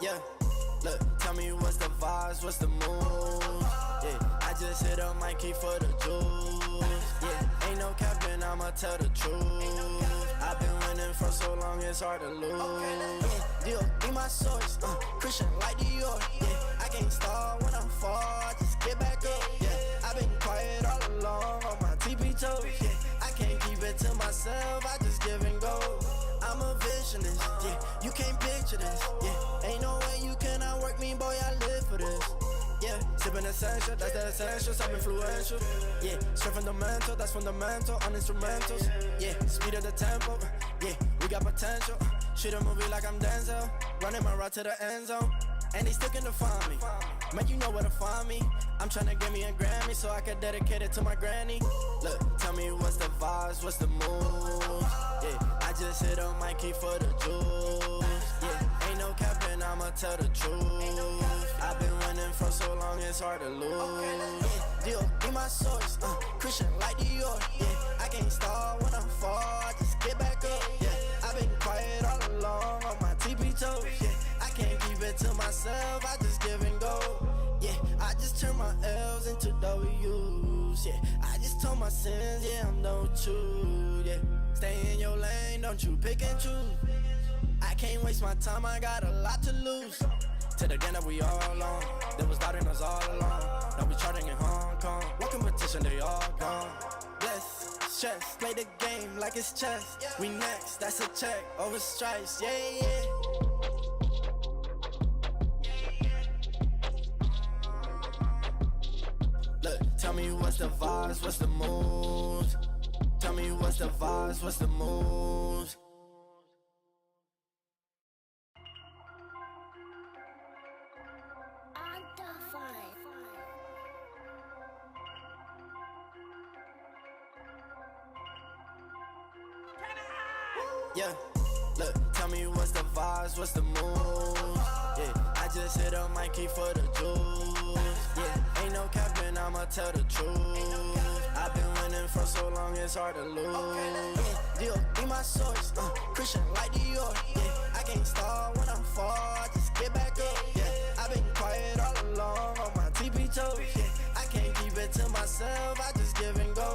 Yeah, look, tell me what's the vibes, what's the mood? Yeah, I just hit up Mikey for the juice. Yeah, ain't no capping, I'ma tell the truth. I've been winning for so long, it's hard to lose. Deal, be my source, Christian like Dior. Yeah, I can't start when I'm far, just get back up. Yeah, I've been quiet all along on my TP toes. Yeah, I can't keep it to myself, I just give and go. I'm a visionist, yeah, you can't picture this, yeah. Ain't no way you cannot work me, boy, I live for this. Yeah, sipping essential, that's the essentials, I'm influential. Yeah, straight fundamental, that's fundamental, on instrumentals. Yeah, speed of the tempo, yeah, we got potential. Shoot a movie like I'm Denzel, running my route to the end zone. And they sticking to find me, man, you know where to find me. I'm tryna get me a Grammy so I can dedicate it to my granny. Look, tell me what's the vibes, what's the mood? Yeah, I just hit up Mikey for the juice. Yeah, ain't no capping, I'ma tell the truth. I've been winning for so long, it's hard to lose. Deal, be my source, Christian like Dior. Yeah, I can't start when I'm far, just get back up. Yeah, I've been quiet all along on my TP toes. Yeah, I can't keep it to myself, I just give and go. Yeah, I just turn my L's into W's. Yeah, I just told my sins, yeah, I'm done with you. Yeah, stay in your lane, don't you pick and choose. I can't waste my time, I got a lot to lose. To the game that we all on, they was doubting us all along. Now we charting in Hong Kong, what competition, they all gone. Bless, stress, play the game like it's chess. We next, that's a check, over stripes, yeah, yeah. Look, tell me what's the vibes, what's the mood? Tell me what's the vibes, what's the mood? Yeah, look, tell me what's the vibes, what's the mood? Yeah, I just hit up Mikey for the juice. Yeah, ain't no capping, I'ma tell the truth. I've been winning for so long, it's hard to lose. Deal, be my source, Christian like Dior. Yeah, I can't start when I'm far, just get back up. Yeah, I've been quiet all along on my TP toes. Yeah, I can't keep it to myself, I just give and go.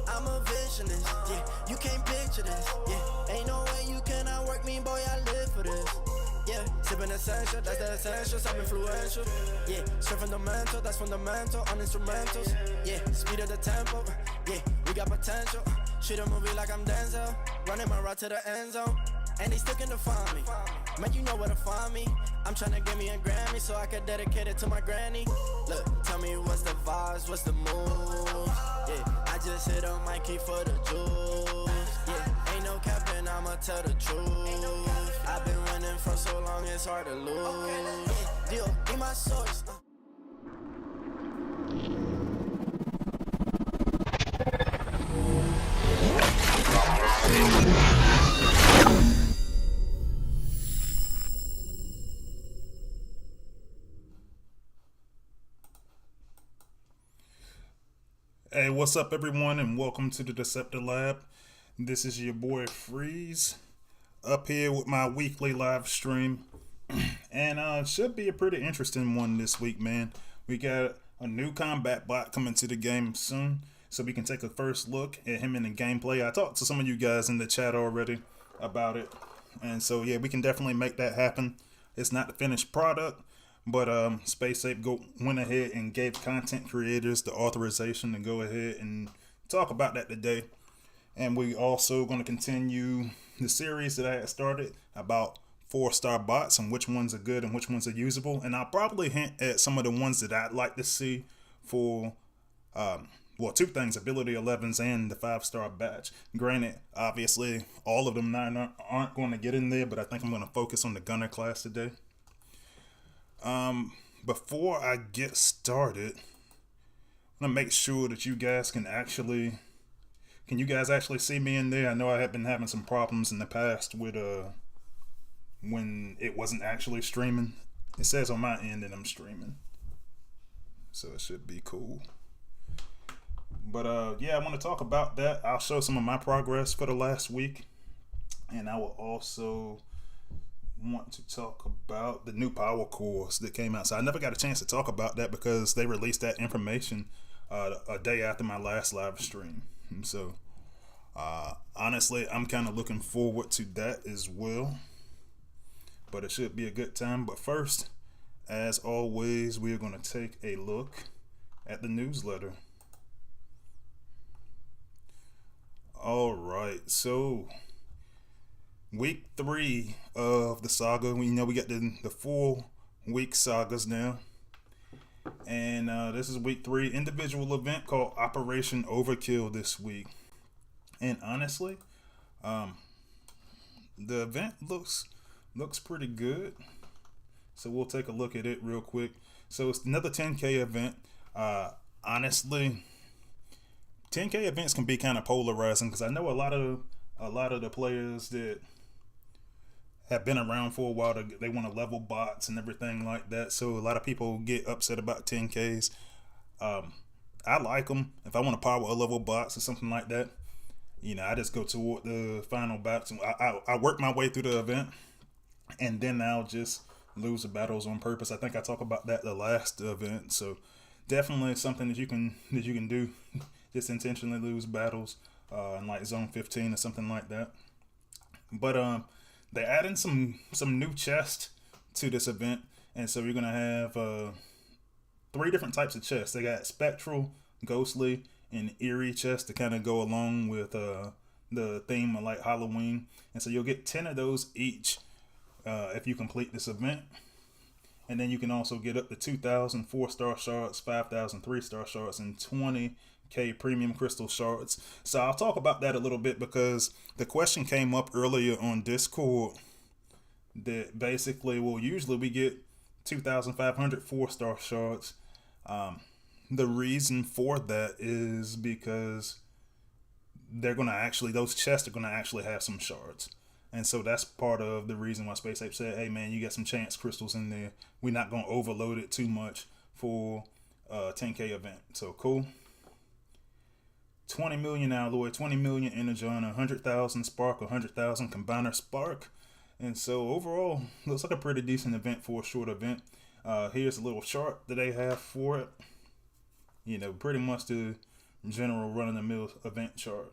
I'm a visionist, yeah, you can't picture this, yeah. Ain't no way you cannot work me, boy, I live for this. Yeah, sipping essential, that's the essentials, I'm influential. Yeah, straight fundamental, that's fundamental, on instrumentals. Yeah, speed of the tempo, yeah, we got potential. Shoot a movie like I'm Denzel, running my route to the end zone. And they sticking to find me, man, you know where to find me. I'm tryna get me a Grammy so I can dedicate it to my granny. Look, tell me what's the vibes, what's the mood? Yeah, I just hit up Mikey for the juice. Yeah, ain't no capping, I'ma tell the truth. I've been winning for so long, it's hard to lose. Deal, be my source. Hey, what's up, everyone, and welcome to the Deceptor Lab. This is your boy Freeze up here with my weekly live stream, and should be a pretty interesting one this week, man. We got a new combat bot coming to the game soon, so we can take a first look at him in the gameplay. I talked to some of you guys in the chat already about it, and so yeah, we can definitely make that happen. It's not the finished product, but SpaceApe went ahead and gave content creators the authorization to go ahead and talk about that today. And we also going to continue the series that I had started about 4-star bots and which ones are good and which ones are usable. And I'll probably hint at some of the ones that I'd like to see for, well, two things, ability 11s and the 5-star batch. Granted, obviously, all of them aren't going to get in there, but I think I'm going to focus on the gunner class today. Before I get started, I'm gonna make sure that you guys can you guys actually see me in there? I know I have been having some problems in the past with when it wasn't actually streaming. It says on my end that I'm streaming, so it should be cool. But yeah, I want to talk about that. I'll show some of my progress for the last week, and I will also want to talk about the new power cores that came out. So I never got a chance to talk about that because they released that information a day after my last live stream. And so honestly, I'm kind of looking forward to that as well. But it should be a good time. But first, as always, we're going to take a look at the newsletter. All right, so week 3 of the saga. We got the 4-week sagas now, and this is week 3 individual event called Operation Overkill this week. And honestly, the event looks pretty good. So we'll take a look at it real quick. So it's another 10K event. Honestly, 10K events can be kind of polarizing because I know a lot of the players that have been around for a while, they want to level bots and everything like that. So a lot of people get upset about 10Ks. I like them. If I want to power a level bots or something like that, I just go toward the final bots. I work my way through the event, and then I'll just lose the battles on purpose. I think I talked about that the last event. So definitely something that you can do. Just intentionally lose battles in like zone 15 or something like that. But they added some new chests to this event, and so you're gonna have 3 different types of chests. They got spectral, ghostly, and eerie chests to kind of go along with the theme of like Halloween. And so you'll get 10 of those each if you complete this event. And then you can also get up to 2,000 4-star shards, 5,000 3-star shards, and 20K premium crystal shards. So I'll talk about that a little bit because the question came up earlier on Discord that basically, well, usually we get 2,500 4-star shards. The reason for that is because those chests are gonna actually have some shards. And so that's part of the reason why Space Ape said, hey man, you got some chance crystals in there. We're not going to overload it too much for a 10K event. So cool. 20 million alloy, 20 million energon, 100,000 spark, 100,000 combiner spark. And so overall, looks like a pretty decent event for a short event. Here's a little chart that they have for it. Pretty much the general run-of-the-mill event chart.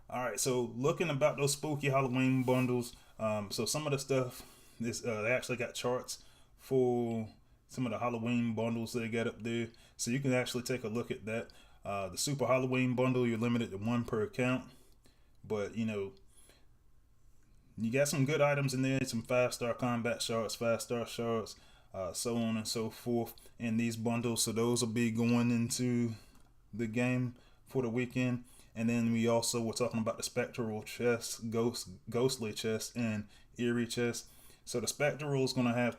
Alright, so looking about those spooky Halloween bundles, so some of the stuff is they actually got charts for some of the Halloween bundles they got up there, so you can actually take a look at that. The Super Halloween bundle, you're limited to 1 per account, but you got some good items in there, some 5-star combat shards, 5-star shards, so on and so forth in these bundles. So those will be going into the game for the weekend. And then we also were talking about the spectral chest, ghostly chest, and eerie chest. So the spectral is going to have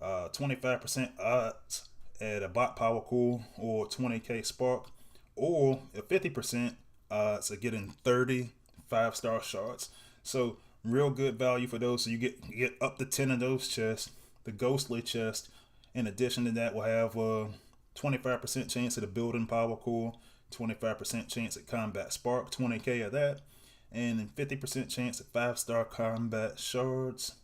25% odds at a bot power core or 20K spark, or a 50% odds of getting 30 5-star shards. So real good value for those. So you get up to 10 of those chests. The ghostly chest, in addition to that, will have a 25% chance at a building power core, 25% chance at combat spark, 20K of that, and then 50% chance at 5-star combat shards,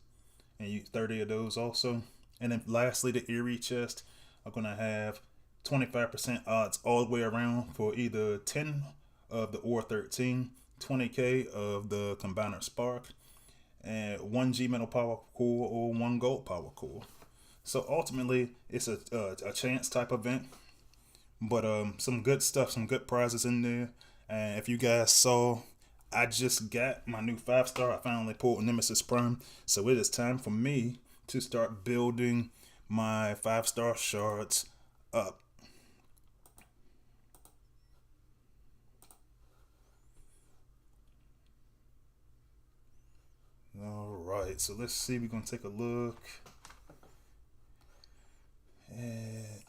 and you 30 of those also. And then lastly, the eerie chest are going to have 25% odds all the way around for either 10 of the Ore 13, 20K of the combiner spark, and 1 G metal power core or 1 gold power core. So ultimately, it's a chance type event. But some good stuff, some good prizes in there. And if you guys saw, I just got my new 5-star. I finally pulled Nemesis Prime. So it is time for me to start building my 5-star shards up. Alright, so let's see. We're going to take a look at...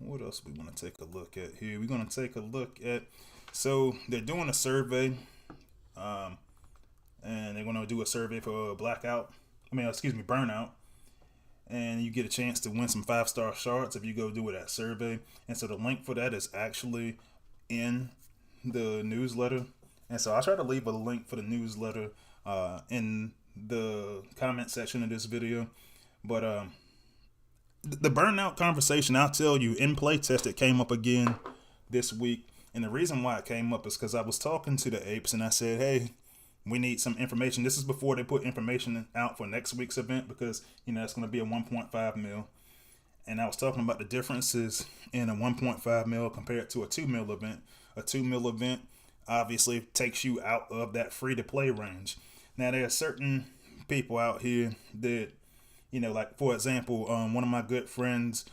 What else we want to take a look at here? We're going to take a look at, so they're doing a survey, and they're going to do a survey for Burnout, and you get a chance to win some 5-star shards if you go do that survey. And so the link for that is actually in the newsletter. And so I'll try to leave a link for the newsletter in the comment section of this video. But the burnout conversation, I'll tell you, in playtest, it came up again this week. And the reason why it came up is because I was talking to the apes and I said, hey, we need some information. This is before they put information out for next week's event, because, you know, it's going to be a 1.5 mil. And I was talking about the differences in a 1.5 mil compared to a 2 mil event. A 2 mil event obviously takes you out of that free to play range. Now, there are certain people out here that, you know, like, for example, one of my good friends,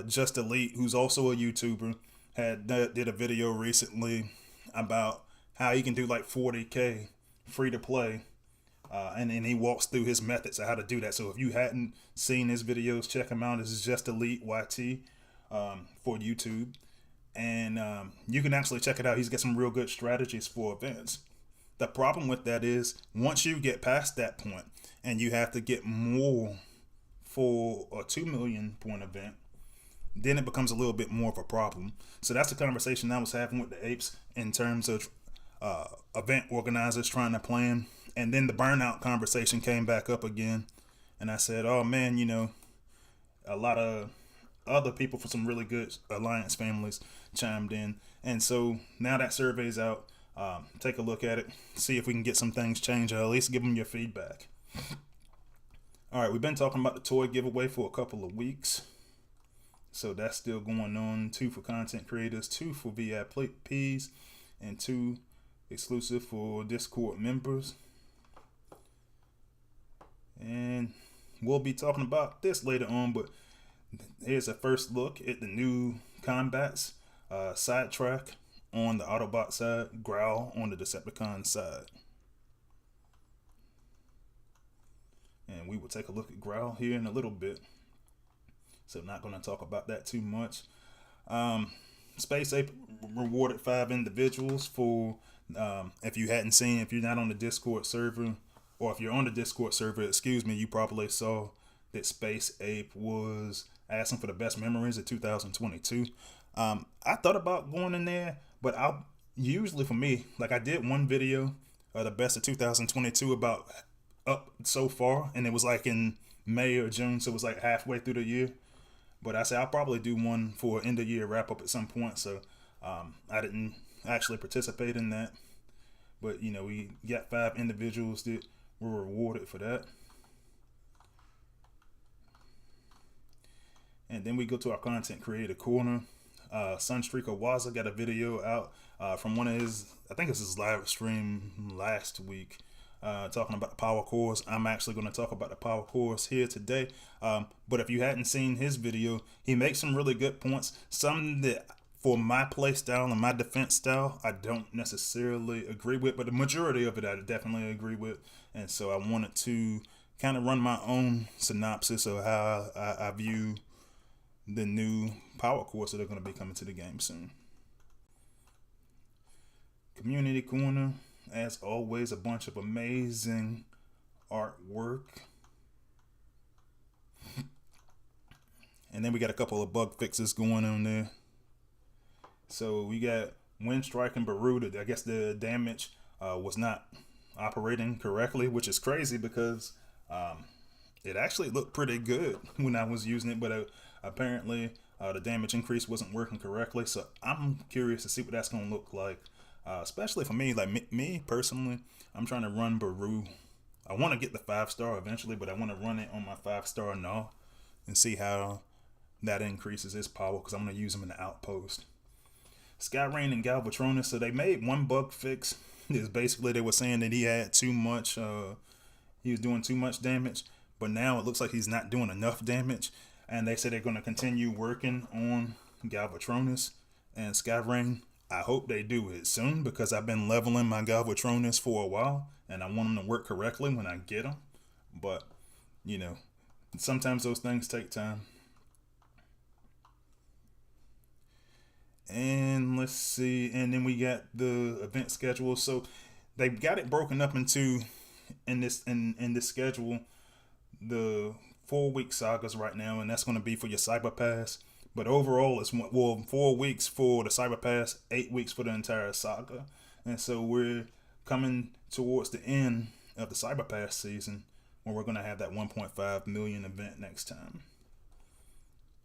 Just Elite, who's also a YouTuber, did a video recently about how you can do like 40K free to play. And then he walks through his methods of how to do that. So if you hadn't seen his videos, check him out. This is Just Elite YT for YouTube. And you can actually check it out. He's got some real good strategies for events. The problem with that is once you get past that point and you have to get more for a 2 million point event, then it becomes a little bit more of a problem. So that's the conversation I was having with the apes in terms of event organizers trying to plan. And then the burnout conversation came back up again. And I said, oh man, you know, a lot of other people from some really good Alliance families chimed in. And so now that survey's out, take a look at it, see if we can get some things changed, or at least give them your feedback. All right, we've been talking about the toy giveaway for a couple of weeks. So that's still going on. 2 for content creators, 2 for VIPs, and 2 exclusive for Discord members. And we'll be talking about this later on, but here's a first look at the new combats. Sidetrack on the Autobot side, Growl on the Decepticon side. And we will take a look at Growl here in a little bit. So I'm not going to talk about that too much. Space Ape rewarded 5 individuals for, if you hadn't seen, if you're not on the Discord server, or if you're on the Discord server, excuse me, you probably saw that Space Ape was asking for the best memories of 2022. I thought about going in there, but usually for me, like I did one video of the best of 2022 about up so far, and it was like in May or June, so it was like halfway through the year. But I said I'll probably do one for end of year wrap up at some point, so I didn't actually participate in that. But you know, we got 5 individuals that were rewarded for that. And then we go to our content creator corner. Sunstreaker Waza got a video out from one of his, I think it's his live stream last week, talking about the power cores. I'm actually going to talk about the power cores here today. But if you hadn't seen his video, he makes some really good points. Some that for my play style and my defense style, I don't necessarily agree with, but the majority of it I definitely agree with. And so I wanted to kind of run my own synopsis of how I view the new power cores that are going to be coming to the game soon. Community corner, as always, a bunch of amazing artwork. And then we got a couple of bug fixes going on there. So we got Windstrike and Baru. I guess the damage was not operating correctly, which is crazy because it actually looked pretty good when I was using it, but apparently the damage increase wasn't working correctly. So I'm curious to see what that's going to look like, especially for me. Like me personally, I'm trying to run Baru. I want to get the 5-star eventually, but I want to run it on my 5-star now and see how that increases his power, because I'm going to use him in the outpost. Skyrain and Galvatronus, so they made one bug fix. Is basically they were saying that he had too much, he was doing too much damage, but now it looks like he's not doing enough damage. And they said they're going to continue working on Galvatronus and Skyrain. I hope they do it soon, because I've been leveling my Galvatronus for a while and I want them to work correctly when I get them. But, you know, sometimes those things take time. And let's see, and then we got the event schedule. So they got it broken up into in this schedule, the 4-week sagas right now, and that's going to be for your Cyber Pass. But overall, it's 4 weeks for the Cyber Pass, 8 weeks for the entire saga. And so we're coming towards the end of the Cyber Pass season, when we're going to have that 1.5 million event next time.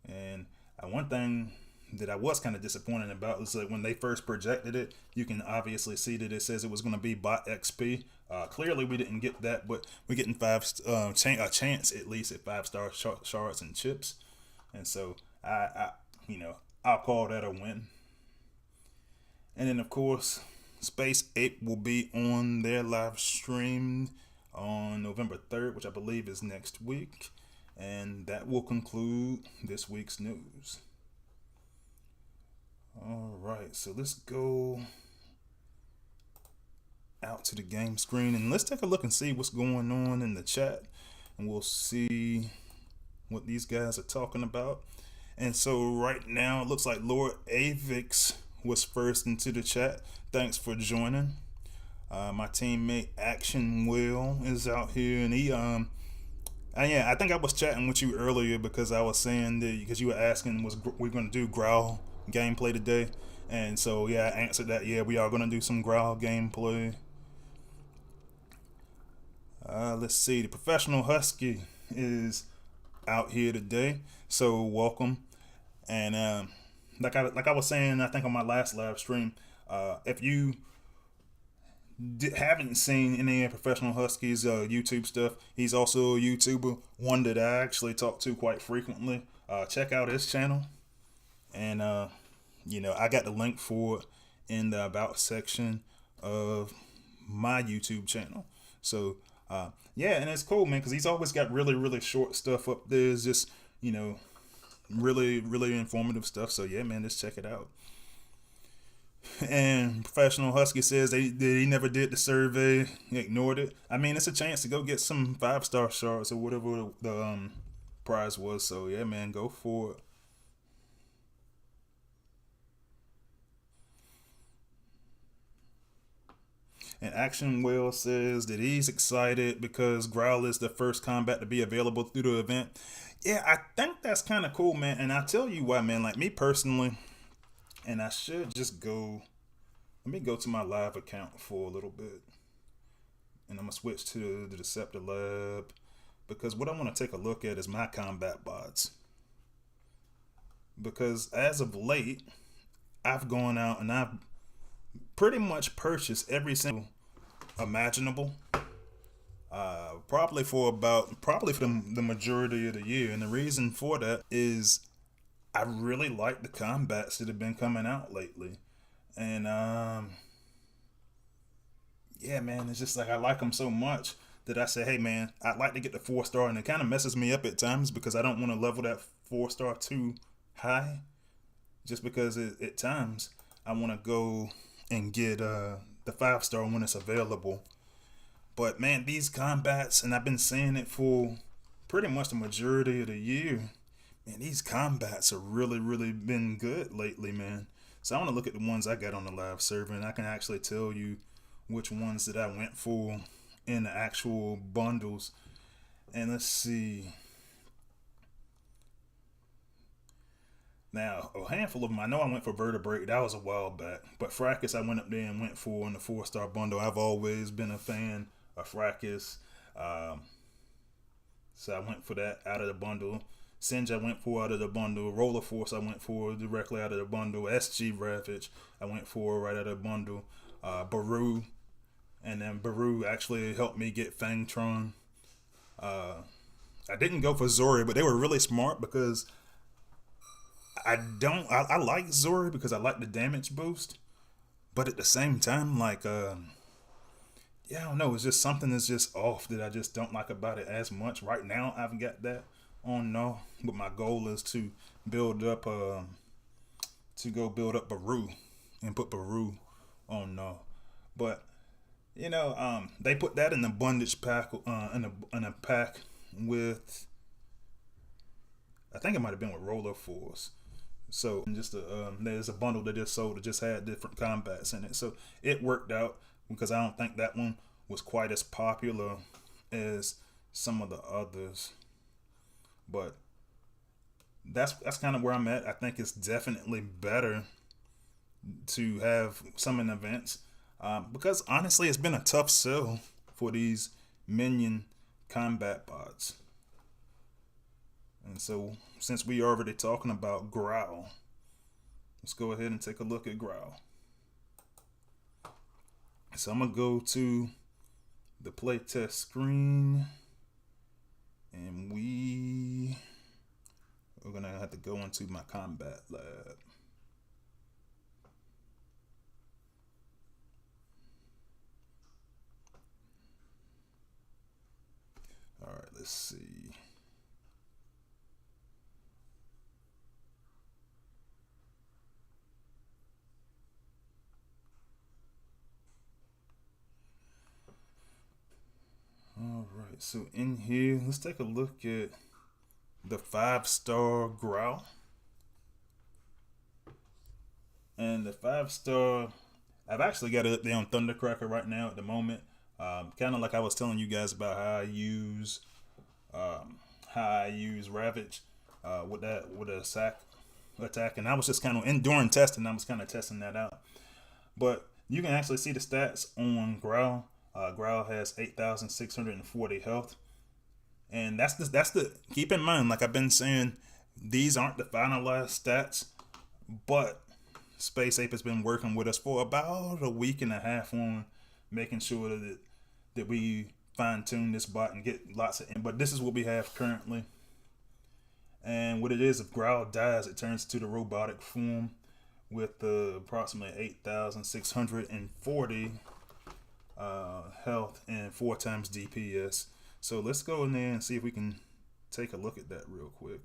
And one thing that I was kind of disappointed about is that when they first projected it, you can obviously see that it says it was going to be bot XP. Clearly, we didn't get that, but we're getting a chance at least at 5-star shards and chips, and so I'll call that a win. And then of course, Space Ape will be on their live stream on November 3rd, which I believe is next week, and that will conclude this week's news. All right, so let's go out to the game screen and let's take a look and see what's going on in the chat, and we'll see what these guys are talking about. And so right now it looks like Lord Avix was first into the chat. Thanks for joining. My teammate Action Will is out here, and he I think I was chatting with you earlier because I was saying that, because you were asking was we're going to do Growl gameplay today, and so yeah, I answered that. Yeah, we are going to do some Growl gameplay. Let's see, the Professional Husky is out here today, so welcome. And like I was saying, I think on my last live stream, if you haven't seen any of Professional Husky's YouTube stuff, he's also a YouTuber, one that I actually talk to quite frequently. Check out his channel, and I got the link for it in the about section of my YouTube channel. So yeah, and it's cool, man, because he's always got really short stuff up there. It's just really informative stuff. So yeah, man, just check it out. And Professional Husky says he never did the survey, ignored it. I mean, it's a chance to go get some 5-star shards or whatever the prize was. So yeah, man, go for it. And Action Will says that he's excited because Growl is the first combat to be available through the event. Yeah, I think that's kind of cool, man. And I tell you what, man, like me personally, and I should just go, let me go to my live account for a little bit. And I'm going to switch to the Deceptor Lab, because what I want to take a look at is my combat bots. Because as of late, I've gone out and I've pretty much purchased every single imaginable, probably for the majority of the year. And the reason for that is I really like the combats that have been coming out lately. And yeah, man, it's just like I like them so much that I say, hey man, I'd like to get the 4-star, and it kind of messes me up at times because I don't want to level that 4-star too high, just because at times I want to go and get the 5-star when it's available. But man, these combats, and I've been saying it for pretty much the majority of the year, man, these combats have really been good lately, man. So I want to look at the ones I got on the live server, and I can actually tell you which ones that I went for in the actual bundles. And let's see. Now, a handful of them, I know I went for Vertebrate. That was a while back. But Fracas, I went up there and went for in the 4-star bundle. I've always been a fan of Fracas. So I went for that out of the bundle. Singe I went for out of the bundle. Roller Force I went for directly out of the bundle. SG Ravage I went for right out of the bundle. Baru. And then Baru actually helped me get Fangtron. I didn't go for Zori, but they were really smart because I like Zori because I like the damage boost, but at the same time, like, yeah, I don't know, it's just something that's just off that I just don't like about it as much. Right now, I've got that on no, but my goal is to build up, Baru and put Baru on no. But, they put that in the bondage pack, in a pack with, I think it might have been with Roller Force. So just there's a bundle that just sold that just had different combats in it. So it worked out because I don't think that one was quite as popular as some of the others. But that's kind of where I'm at. I think it's definitely better to have some in events. because honestly, it's been a tough sell for these minion combat bots. And so, since we are already talking about Growl, let's go ahead and take a look at Growl. So I'm gonna go to the playtest screen, and we're gonna have to go into my combat lab. All right, let's see. All right, so in here, let's take a look at the 5-star Growl. And the 5-star, I've actually got it up there on Thundercracker right now at the moment. Kind of like I was telling you guys about how I use Ravage with a sack attack, and I was just kind of during testing. I was kind of testing that out, but you can actually see the stats on Growl. Growl has 8,640 health, and that's the keep in mind. Like I've been saying, these aren't the finalized stats, but Space Ape has been working with us for about a week and a half on making sure that we fine tune this bot and get lots of. But this is what we have currently. And what it is, if Growl dies, it turns to the robotic form with approximately 8,640 health and 4 times DPS. So let's go in there and see if we can take a look at that real quick.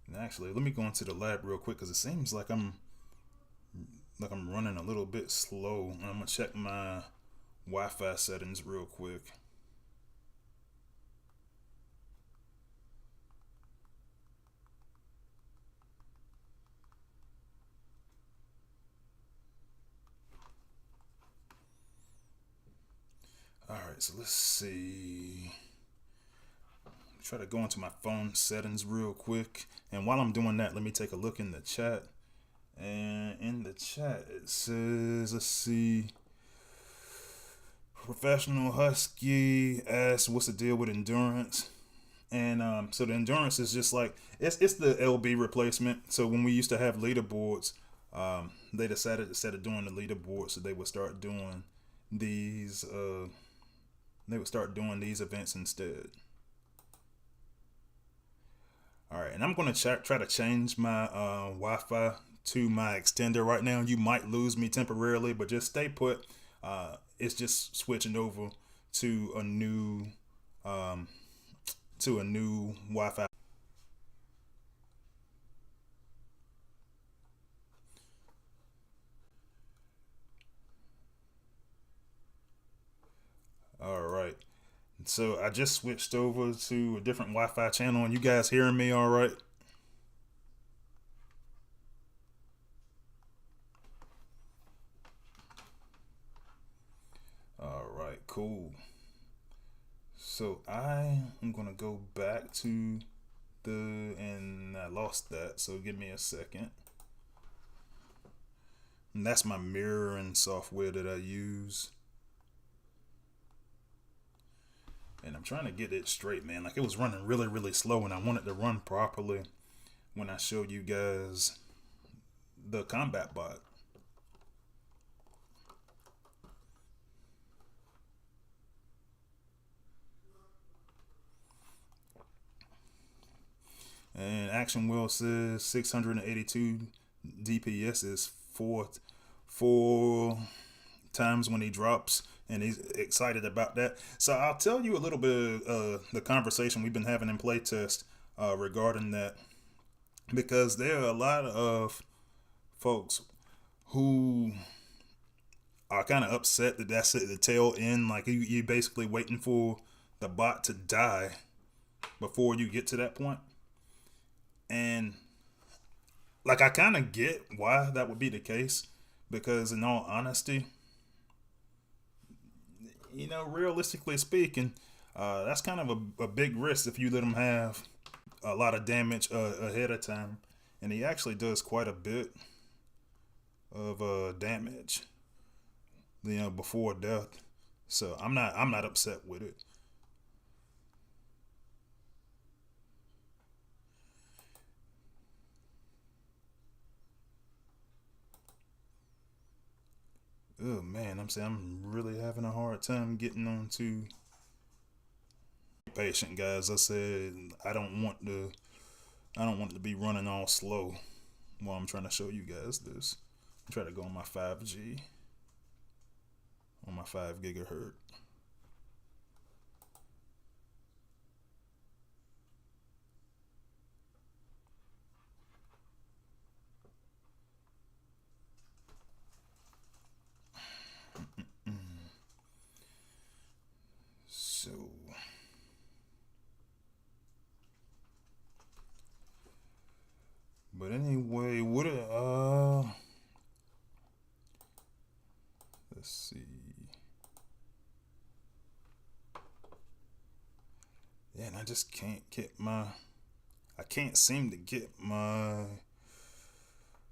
And actually, let me go into the lab real quick because it seems like I'm running a little bit slow. I'm gonna check my Wi-Fi settings real quick. Alright, so let's see. Try to go into my phone settings real quick. And while I'm doing that, let me take a look in the chat. And in the chat, it says, let's see. Professional Husky asks, what's the deal with endurance? And so the endurance is just like, it's the LB replacement. So when we used to have leaderboards, they decided instead of doing the leaderboard, so they would start doing these events instead. Alright, and I'm going to try to change my Wi-Fi to my extender right now. You might lose me temporarily, but just stay put. It's just switching over to a new Wi-Fi. Alright. So I just switched over to a different Wi-Fi channel, and you guys hearing me all right? All right, cool. So I am gonna go back to and I lost that, so give me a second. And that's my mirroring software that I use. And I'm trying to get it straight, man. Like it was running really, really slow, and I wanted to run properly when I showed you guys the combat bot. And Action Will says 682 DPS is four times when he drops, and he's excited about that. So I'll tell you a little bit of the conversation we've been having in playtest regarding that, because there are a lot of folks who are kind of upset that that's at the tail end. Like you basically waiting for the bot to die before you get to that point. And like I kind of get why that would be the case, because in all honesty, you know, realistically speaking, That's kind of a big risk if you let him have a lot of damage ahead of time, and he actually does quite a bit of damage, before death. So I'm not upset with it. Oh man, I'm saying I'm really having a hard time getting on to patient, guys. I said I don't want it to be running all slow while I'm trying to show you guys this. I'm trying to go on my 5G, on my 5 gigahertz. So, but anyway, let's see. Yeah, and I just I can't seem to get my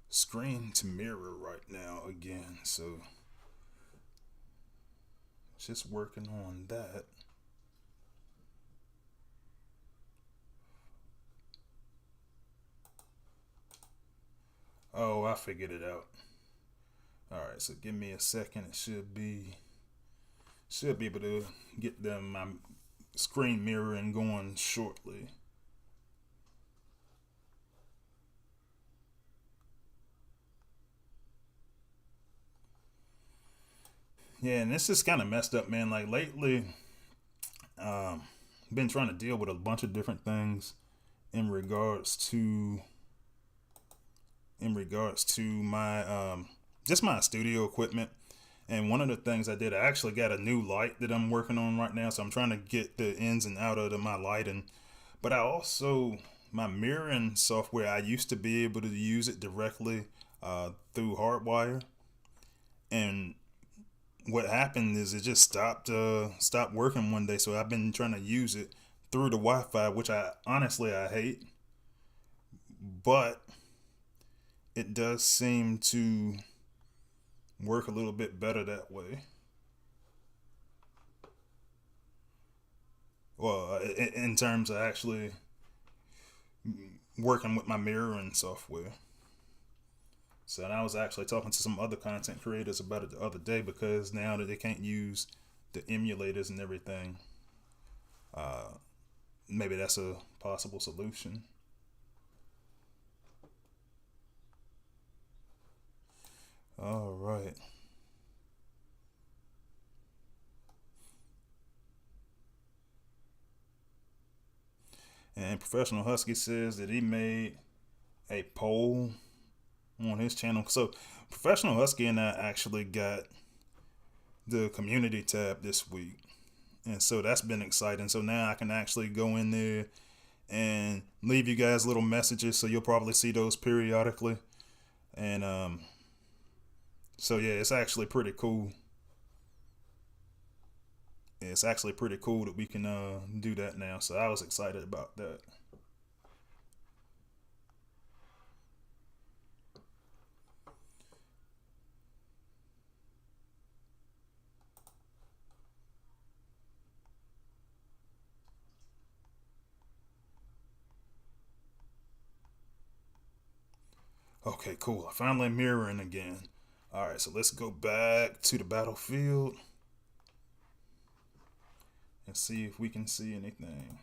screen to mirror right now again. So, just working on that. Oh, I figured it out. All right, so give me a second. It should be able to get my screen mirroring going shortly. Yeah, and this is kind of messed up, man. Like lately, um, been trying to deal with a bunch of different things in regards to my just my studio equipment. And one of the things I did, I actually got a new light that I'm working on right now. So I'm trying to get the ins and out of my lighting. But I also, my mirroring software, I used to be able to use it directly through hardwire. And what happened is it just stopped working one day. So I've been trying to use it through the Wi-Fi, which I hate. But it does seem to work a little bit better that way. Well, in terms of actually working with my mirroring software. So I was actually talking to some other content creators about it the other day, because now that they can't use the emulators and everything, maybe that's a possible solution. All right. And Professional Husky says that he made a poll on his channel. So Professional Husky and I actually got the community tab this week. And so that's been exciting. So now I can actually go in there and leave you guys little messages. So you'll probably see those periodically. And so yeah, it's actually pretty cool. It's actually pretty cool that we can do that now. So I was excited about that. Okay, cool. I finally mirroring again. All right, so let's go back to the battlefield and see if we can see anything.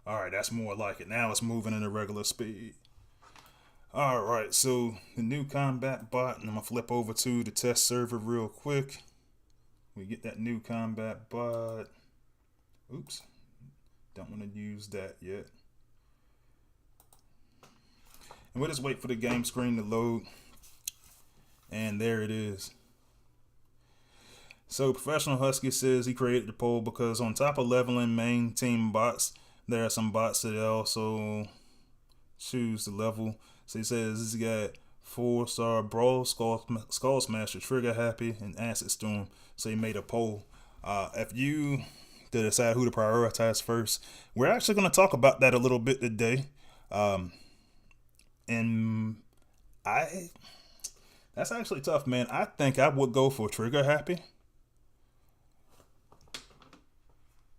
All right, that's more like it. Now it's moving at a regular speed. All right, so the new combat bot, and I'm gonna flip over to the test server real quick. We get that new combat bot. Oops, don't want to use that yet. And we'll just wait for the game screen to load. And there it is. So Professional Husky says he created the poll because on top of leveling main team bots, there are some bots that also choose the level. So he says he's got 4-star Brawl, Skull Smasher, Trigger Happy, and Acid Storm. So he made a poll. If you to decide who to prioritize first. We're actually going to talk about that a little bit today. And that's actually tough, man. I think I would go for Trigger Happy.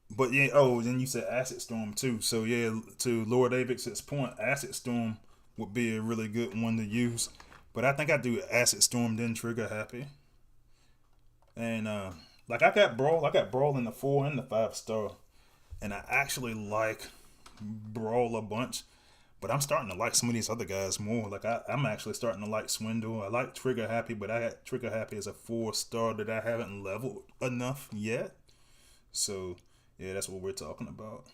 But yeah, oh, then you said Acid Storm too. So yeah, to Lord Avix's point, Acid Storm would be a really good one to use. But I think I do Acid Storm then Trigger Happy. And like I got Brawl in the 4 and the 5-star. And I actually like Brawl a bunch. But I'm starting to like some of these other guys more. Like I'm actually starting to like Swindle. I like Trigger Happy, but I got Trigger Happy as a 4-star that I haven't leveled enough yet. So yeah, that's what we're talking about.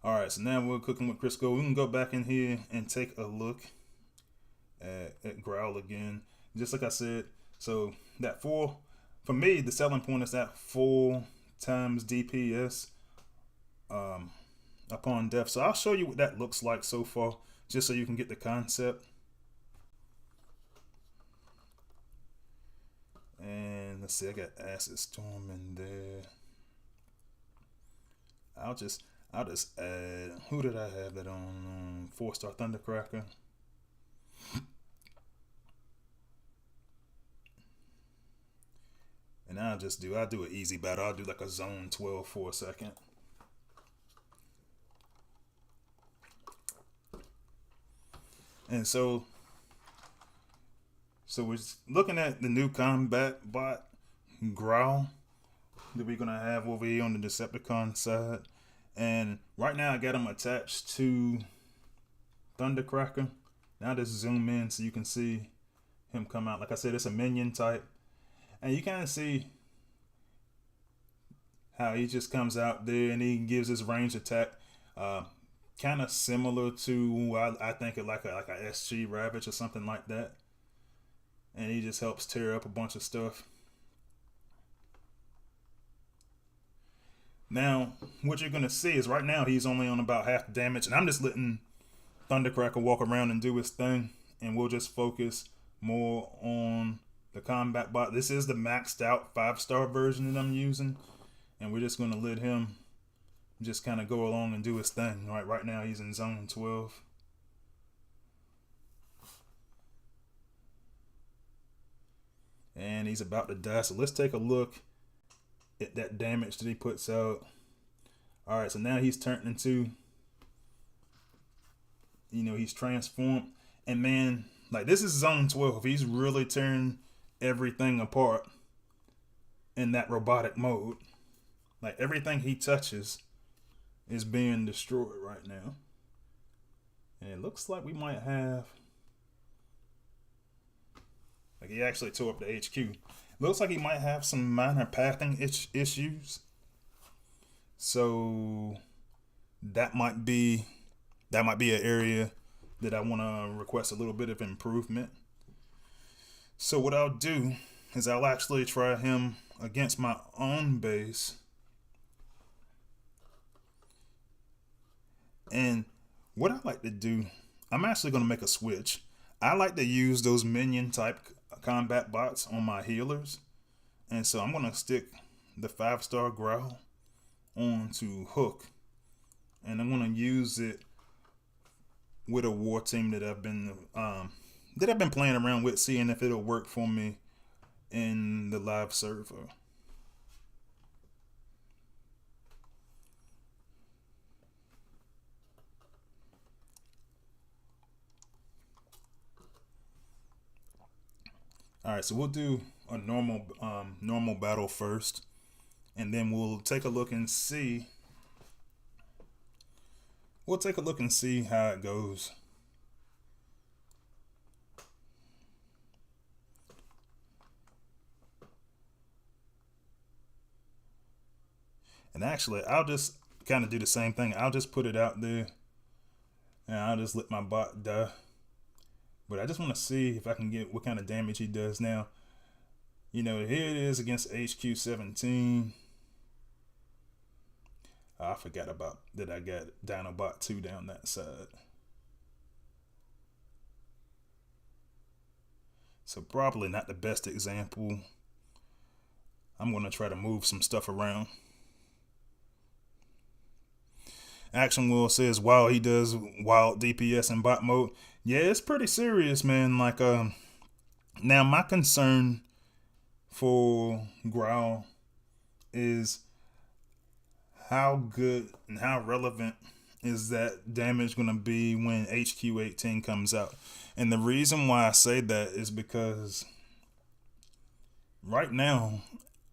All right, so now we're cooking with Crisco. We can go back in here and take a look at Growl again. Just like I said, so that 4, for me, the selling point is that 4 times DPS upon death. So I'll show you what that looks like so far, just so you can get the concept. And let's see, I got Acid Storm in there. I'll just add, who did I have that on? 4-star Thundercracker. And I'll do an easy battle. I'll do like a zone 12 for a second. And so we're looking at the new combat bot, Growl, that we're gonna have over here on the Decepticon side. And right now I got him attached to Thundercracker. Now just zoom in so you can see him come out. Like I said, it's a minion type. And you kind of see how he just comes out there and he gives his range attack. Kind of similar to, I think it like a SG Ravage or something like that. And he just helps tear up a bunch of stuff. Now, what you're going to see is right now he's only on about half the damage. And I'm just letting Thundercracker walk around and do his thing. And we'll just focus more on the combat bot. This is the maxed out 5-star version that I'm using. And we're just going to let him just kind of go along and do his thing. Right now he's in zone 12. And he's about to die. So let's take a look at that damage that he puts out. Alright, so now he's turned into, he's transformed. And man, like this is zone 12. He's really turned everything apart in that robotic mode. Like everything he touches is being destroyed right now. And it looks like we might have, like he actually tore up the HQ. Looks like he might have some minor pathing issues. So that might be an area that I want to request a little bit of improvement. So what I'll do is I'll actually try him against my own base. And what I like to do, I'm actually going to make a switch. I like to use those minion type combat bots on my healers. And so I'm going to stick the 5-star Growl onto Hook. And I'm going to use it with a war team that I've been playing around with, seeing if it'll work for me in the live server. All right, so we'll do a normal battle first, and then we'll take a look and see. We'll take a look and see how it goes. And actually, I'll just kind of do the same thing. I'll just put it out there, and I'll just let my bot die. But I just want to see if I can get what kind of damage he does now. Here it is against HQ 17. I forgot about that. I got Dinobot 2 down that side. So probably not the best example I'm going to try to move some stuff around. Action Will says, wow, he does wild DPS in bot mode. Yeah, it's pretty serious, man. Like, now my concern for Growl is how good and how relevant is that damage going to be when HQ18 comes out. And the reason why I say that is because right now,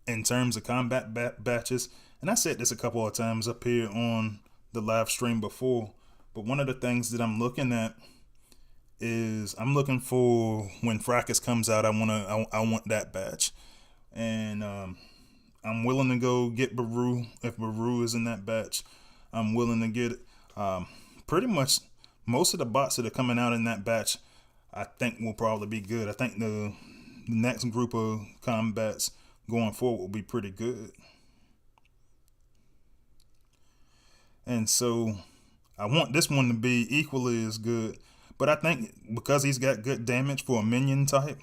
in terms of combat batches, and I said this a couple of times up here on the live stream before, but one of the things that I'm looking at is I'm looking for when Fracas comes out. I want that batch, and I'm willing to go get Baru if Baru is in that batch. I'm willing to get pretty much most of the bots that are coming out in that batch. I think will probably be good. I think the next group of combats going forward will be pretty good. And so I want this one to be equally as good. But I think because he's got good damage for a minion type,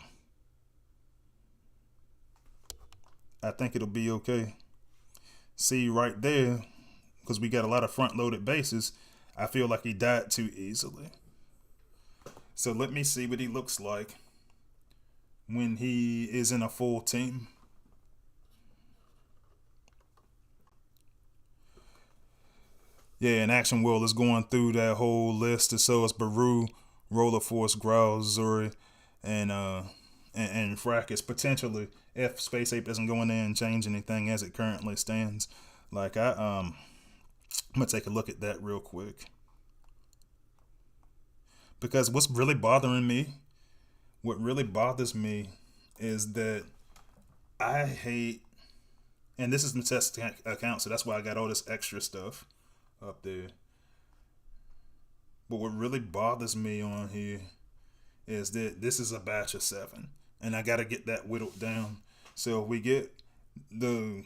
I think it'll be okay. See right there, because we got a lot of front-loaded bases, I feel like he died too easily. So let me see what he looks like when he is in a full team. Yeah, and Action World is going through that whole list, and so is Baru, Roller Force, Growl, Zuri, and Fracas potentially if Space Ape doesn't go in there and change anything as it currently stands. Like I'm gonna take a look at that real quick, because what really bothers me is that I hate, and this is the test account, so that's why I got all this extra stuff up there. But what really bothers me on here is that this is a batch of 7, and I got to get that whittled down. So if we get the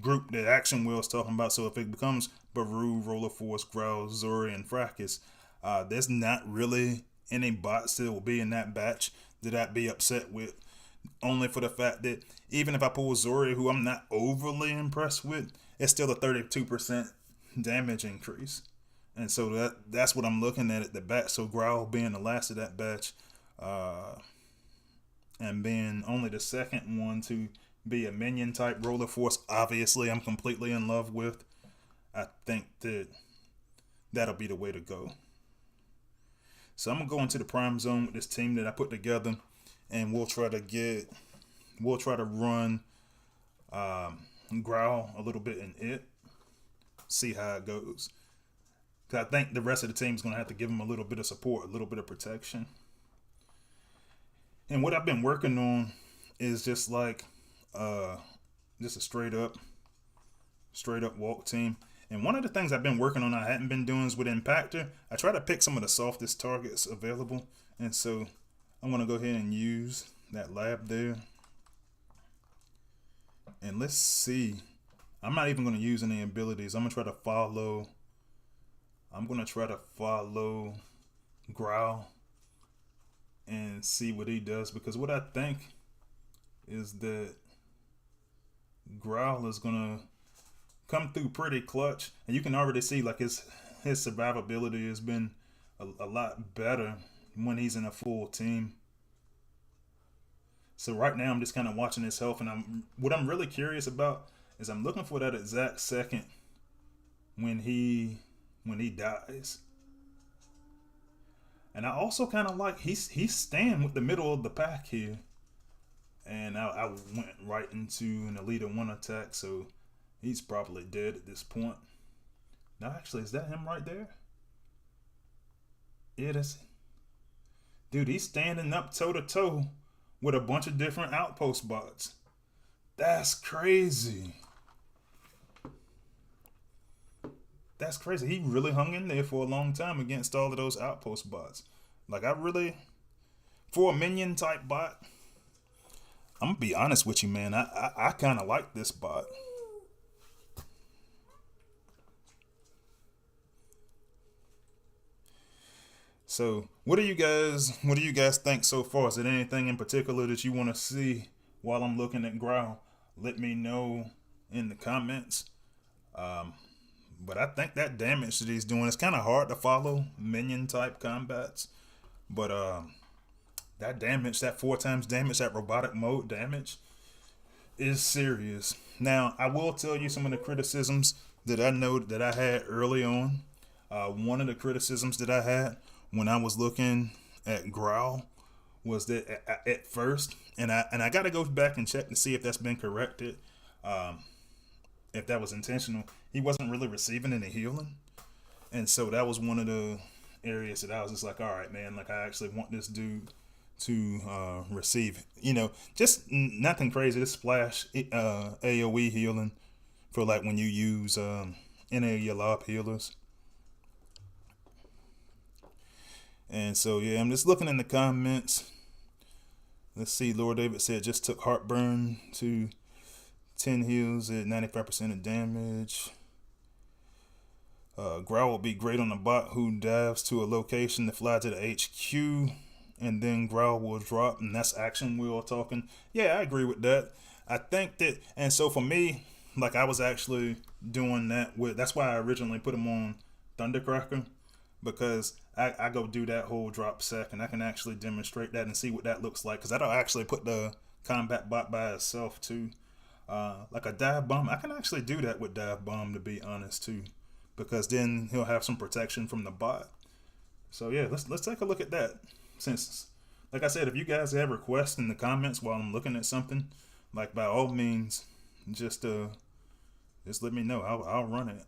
group that Action Will's talking about, so if it becomes Baru, Roller Force, Growl, Zuri, and Fracas, there's not really any bots that will be in that batch that I'd be upset with. Only for the fact that even if I pull Zuri, who I'm not overly impressed with, it's still a 32% damage increase. And so that's what I'm looking at the batch. So Growl being the last of that batch, and being only the second one to be a minion type Roller Force, obviously I'm completely in love with. I think that'll be the way to go. So I'm gonna go into the prime zone with this team that I put together, and we'll try to run Growl a little bit in it, see how it goes. Because I think the rest of the team's going to have to give him a little bit of support, a little bit of protection. And what I've been working on is just like just a straight up walk team. And one of the things I've been working on I hadn't been doing is with Impactor. I try to pick some of the softest targets available. And so I'm going to go ahead and use that lab there. And let's see. I'm not even going to use any abilities. I'm going to try to follow Growl and see what he does, because what I think is that Growl is gonna come through pretty clutch, and you can already see like his survivability has been a lot better when he's in a full team. So right now I'm just kind of watching his health, and what I'm really curious about is I'm looking for that exact second when he dies. And I also kind of like he's staying with the middle of the pack here. And I went right into an Elite 1 attack, so he's probably dead at this point. Now, actually, is that him right there? Yeah, that's... Dude, he's standing up toe-to-toe with a bunch of different outpost bots. That's crazy. That's crazy. He really hung in there for a long time against all of those outpost bots. Like, for a minion type bot, I'm gonna be honest with you, man. I kind of like this bot. So, what do you guys think so far? Is there anything in particular that you want to see while I'm looking at Growl? let me know in the comments. But I think that damage that he's doing is kind of hard to follow minion type combats. But that damage, that 4 times damage, that robotic mode damage is serious. Now, I will tell you some of the criticisms that I know that I had early on. One of the criticisms that I had when I was looking at Growl was that at first, and I got to go back and check to see if that's been corrected, if that was intentional, he wasn't really receiving any healing. And so that was one of the areas that I was just like, all right, man, like I actually want this dude to receive, just nothing crazy. This splash AoE healing for like when you use any of your lob healers. And so, yeah, I'm just looking in the comments. Let's see, Lord David said just took heartburn to 10 heals at 95% of damage. Growl will be great on a bot who dives to a location to fly to the HQ, and then Growl will drop, and that's action wheel talking. Yeah, I agree with that. I think that, and so for me, like I was actually doing that with, that's why I originally put him on Thundercracker, because I go do that whole drop sec, and I can actually demonstrate that and see what that looks like, because that'll actually put the combat bot by itself too. Like a dive bomb, I can actually do that with dive bomb, to be honest too, because then he'll have some protection from the bot. So yeah, let's take a look at that. Since, like I said, if you guys have requests in the comments while I'm looking at something, like by all means, just let me know. I'll run it.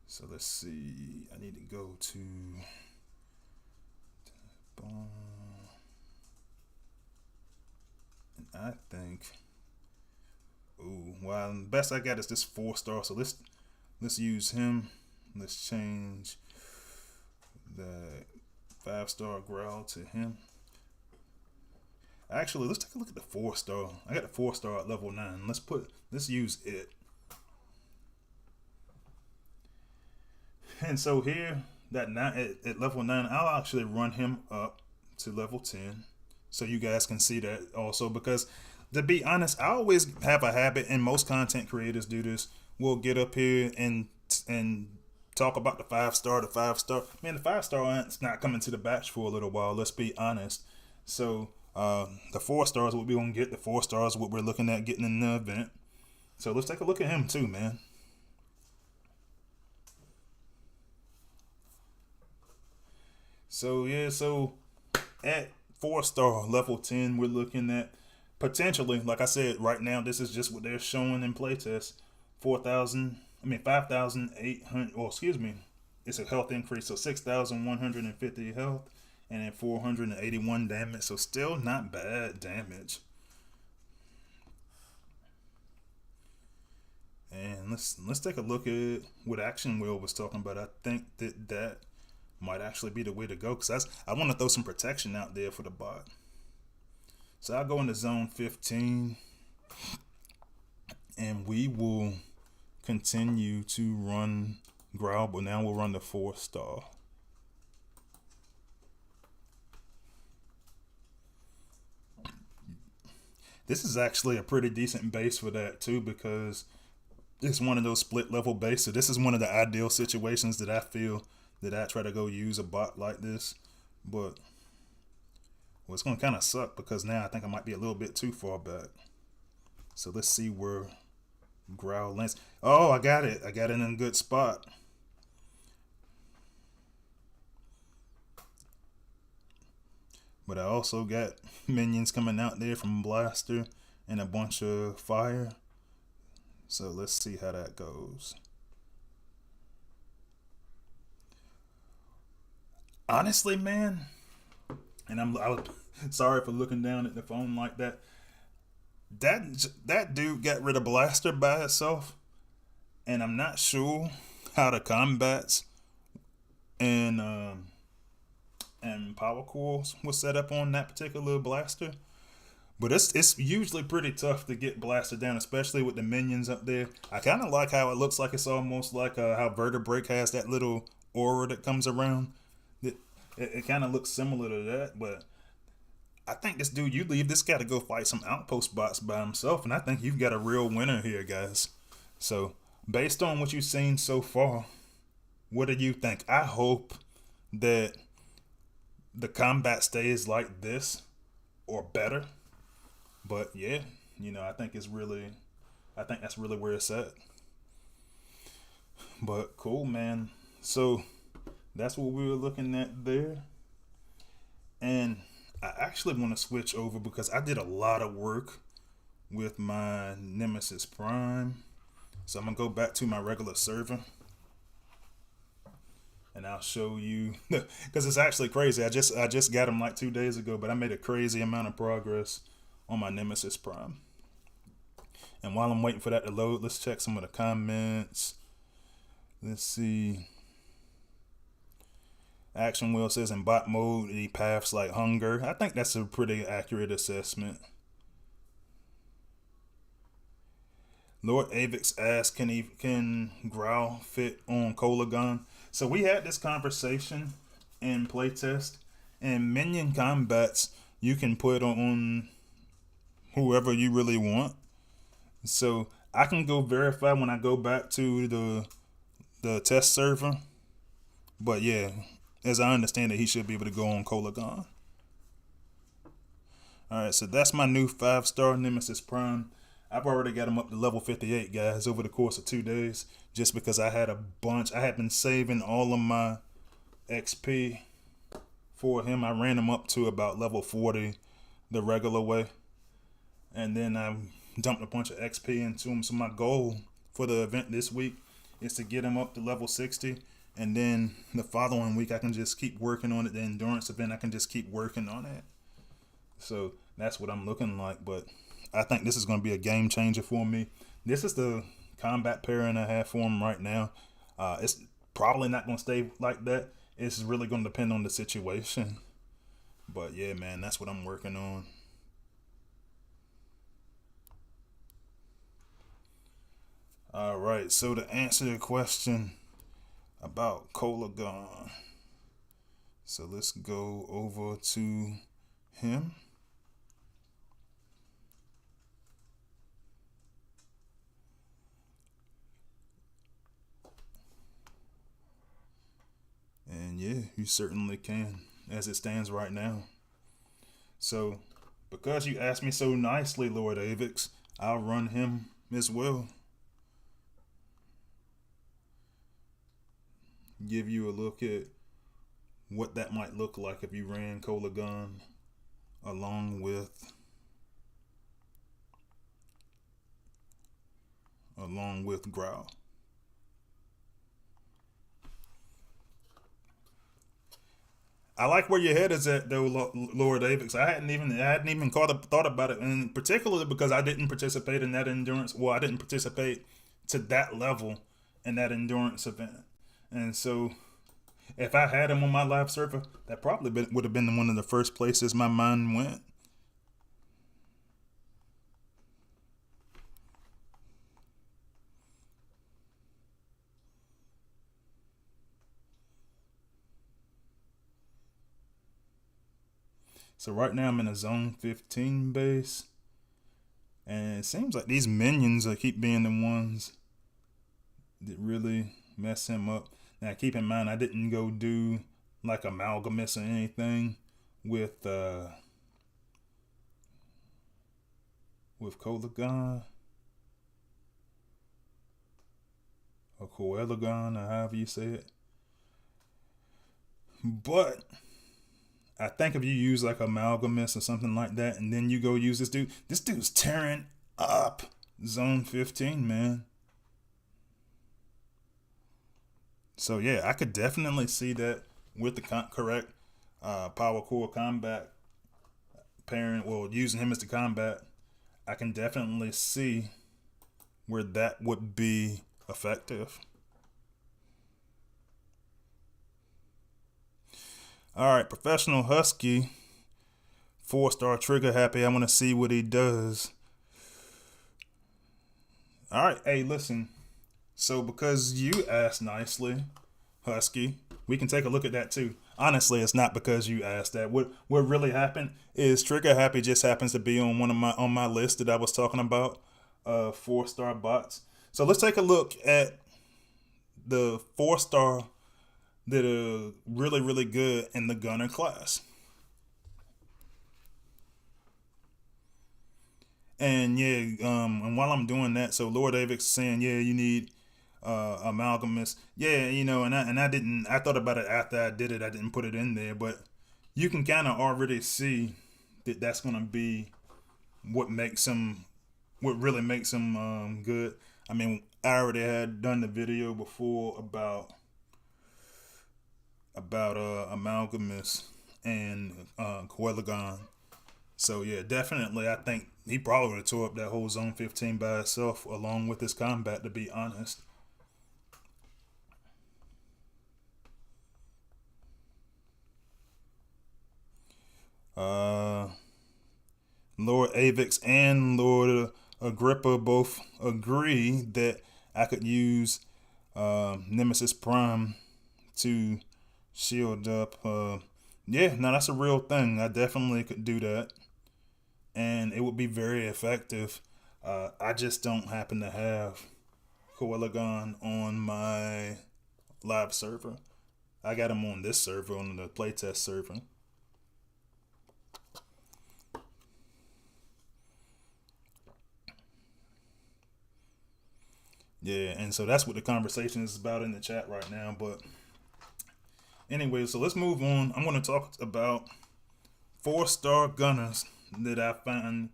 So let's see. I need to go to bomb, and I think, well, the best I got is this 4-star. So let's use him. Let's change the 5-star Growl to him. Actually, let's take a look at the 4-star. I got the 4-star at level 9. Let's use it. And so here, that 9 at level 9, I'll actually run him up to level 10, so you guys can see that also. Because to be honest, I always have a habit, and most content creators do this. We'll get up here and talk about the 5-star. Man, the 5-star is not coming to the batch for a little while. Let's be honest. So the 4-star is what we're gonna get. The 4-star is what we're looking at getting in the event. So let's take a look at him too, man. So yeah, so at 4-star level 10, we're looking at potentially, like I said, right now this is just what they're showing in playtest. 5,800, or excuse me, it's a health increase, so 6,150 health, and then 481 damage, so still not bad damage. And let's take a look at what Action Wheel was talking about. I think that might actually be the way to go, because I want to throw some protection out there for the bot. So I'll go into zone 15, and we will continue to run Growl, but now we'll run the 4-star. This is actually a pretty decent base for that too, because it's one of those split level base. So this is one of the ideal situations that I feel that I try to go use a bot like this. But well, it's gonna kind of suck, because now I think I might be a little bit too far back. So let's see where Growl lands. Oh, I got it in a good spot. But I also got minions coming out there from Blaster and a bunch of fire. So let's see how that goes. Honestly, man, and I was sorry for looking down at the phone like that. That dude got rid of Blaster by itself, and I'm not sure how the combats and power cores was set up on that particular Blaster. But it's usually pretty tough to get Blaster down, especially with the minions up there. I kind of like how it looks like it's almost like how Vertebrae has that little aura that comes around. It kind of looks similar to that, but I think this dude, you leave this guy to go fight some outpost bots by himself, and I think you've got a real winner here, guys. So, based on what you've seen so far, what do you think? I hope that the combat stays like this or better. But yeah, I think that's really where it's at. But cool, man. So that's what we were looking at there. And I actually want to switch over because I did a lot of work with my Nemesis Prime. So I'm going to go back to my regular server. And I'll show you, because it's actually crazy. I just got him like 2 days ago, but I made a crazy amount of progress on my Nemesis Prime. And while I'm waiting for that to load, let's check some of the comments. Let's see. Action Wheel says in bot mode, he paths like hunger. I think that's a pretty accurate assessment. Lord Avix asks, can Growl fit on Kolagon? So we had this conversation in playtest, and minion combats you can put on whoever you really want. So I can go verify when I go back to the test server. But yeah, as I understand it, he should be able to go on Kolagon. Alright, so that's my new 5-star Nemesis Prime. I've already got him up to level 58, guys, over the course of 2 days. Just because I had a bunch. I had been saving all of my XP for him. I ran him up to about level 40 the regular way. And then I dumped a bunch of XP into him. So my goal for the event this week is to get him up to level 60. And then the following week, I can just keep working on it. The endurance event, I can just keep working on it. So that's what I'm looking like. But I think this is going to be a game changer for me. This is the combat pairing I have for him right now. It's probably not going to stay like that. It's really going to depend on the situation. But yeah, man, that's what I'm working on. All right, so to answer your question about Kolagon, so let's go over to him. And yeah, you certainly can, as it stands right now. So, because you asked me so nicely, Lord Avix, I'll run him as well. Give you a look at what that might look like if you ran Kolagon along with Growl. I like where your head is at, though, Lord Avix. I hadn't even thought about it, and particularly because I didn't participate in that endurance. Well, I didn't participate to that level in that endurance event, and so if I had him on my live server, that probably would have been one of the first places my mind went. So right now I'm in a zone 15 base. And it seems like these minions keep being the ones that really mess him up. Now keep in mind, I didn't go do like Amalgamus or anything with Kolagon or Coelagon or however you say it. But I think if you use like Amalgamus or something like that, and then you go use this dude's tearing up zone 15, man. So yeah, I could definitely see that with the correct power core combat pairing, well, using him as the combat, I can definitely see where that would be effective. All right, Professional Husky, 4-star trigger happy. I want to see what he does. All right, hey, listen. So because you asked nicely, Husky, we can take a look at that too. Honestly, it's not because you asked that. What really happened is Trigger Happy just happens to be on my list that I was talking about, 4-star bots. So let's take a look at the 4-star that are really good in the gunner class. And and while I'm doing that, so Lord Avix saying, yeah, you need amalgamous. Yeah, I thought about it after I did it. I didn't put it in there, but you can kind of already see that that's going to be what really makes him good. I mean, I already had done the video before about amalgamous and Coelagon. So yeah, definitely, I think he probably would have tore up that whole Zone 15 by itself, along with his combat. To be honest. Lord Avix and Lord Agrippa both agree that I could use Nemesis Prime to shield up. Yeah, no, that's a real thing. I definitely could do that, and it would be very effective. I just don't happen to have Coelagon on my live server. I got him on this server, on the playtest server. Yeah, and so that's what the conversation is about in the chat right now. But anyway, so let's move on. I'm going to talk about 4-star gunners that I find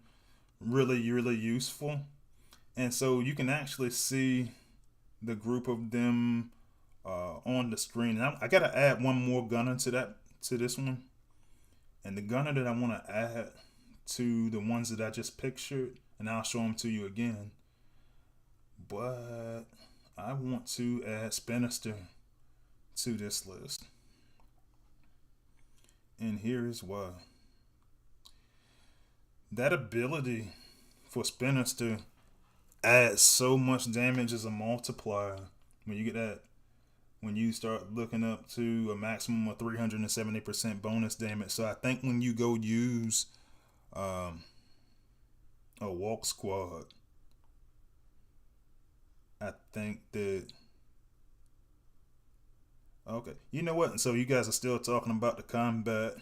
really useful. And so you can actually see the group of them on the screen. And I got to add one more gunner to this one. And the gunner that I want to add to the ones that I just pictured, and I'll show them to you again. But I want to add Spinister to this list. And here is why. That ability for Spinister adds so much damage as a multiplier. When you get that, when you start looking up to a maximum of 370% bonus damage. So I think when you go use a walk squad, I think that, okay, you know what? So you guys are still talking about the combat.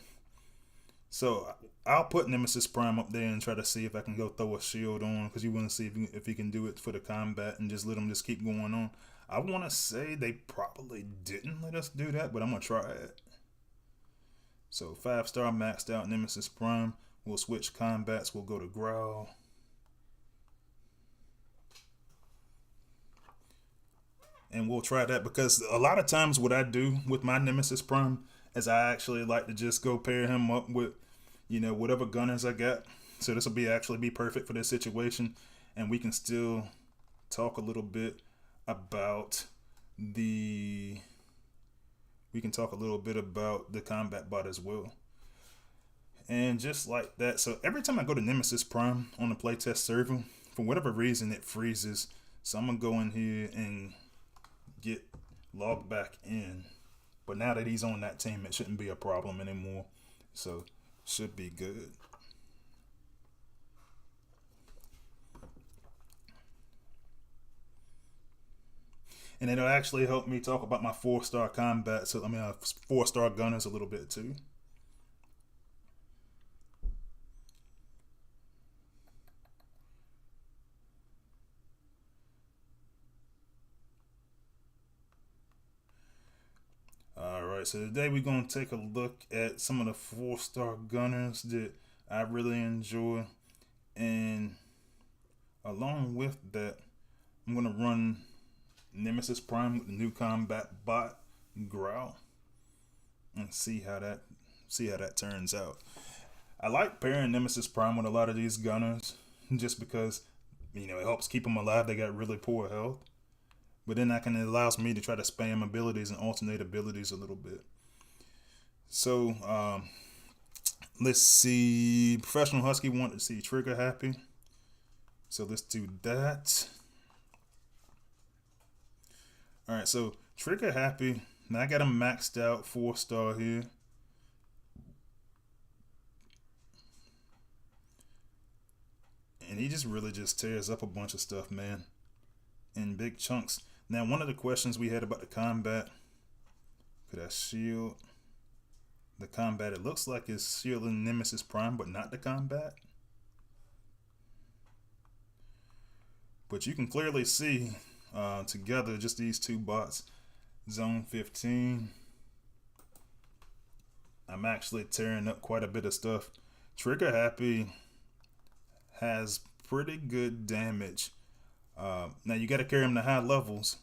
So I'll put Nemesis Prime up there and try to see if I can go throw a shield on, because you want to see if he can do it for the combat and just let him just keep going on. I want to say they probably didn't let us do that, but I'm going to try it. So 5-star maxed out Nemesis Prime. We'll switch combats. We'll go to Growl. And we'll try that, because a lot of times what I do with my Nemesis Prime is I actually like to just go pair him up with, whatever gunners I got. So this will be perfect for this situation. And we can still talk a little bit about the combat bot as well. And just like that, so every time I go to Nemesis Prime on the playtest server, for whatever reason it freezes. So I'm gonna go in here and get logged back in. But now that he's on that team, it shouldn't be a problem anymore. So should be good. And it'll actually help me talk about my 4-star combat. So 4-star gunners a little bit too. Alright, so today we're going to take a look at some of the 4-star gunners that I really enjoy. And along with that, I'm going to run Nemesis Prime with the new combat bot, Growl. And see how that turns out. I like pairing Nemesis Prime with a lot of these gunners, just because, it helps keep them alive. They got really poor health. But then it allows me to try to spam abilities and alternate abilities a little bit. So, let's see. Professional Husky wanted to see Trigger Happy. So let's do that. Alright, so Trigger Happy Now I got him maxed out 4-star here. And he just really just tears up a bunch of stuff, man, in big chunks. Now, one of the questions we had about the combat, could I shield the combat? It looks like it's shielding Nemesis Prime, but not the combat. But you can clearly see together just these two bots. Zone 15. I'm actually tearing up quite a bit of stuff. Trigger Happy has pretty good damage. Now you got to carry him to high levels,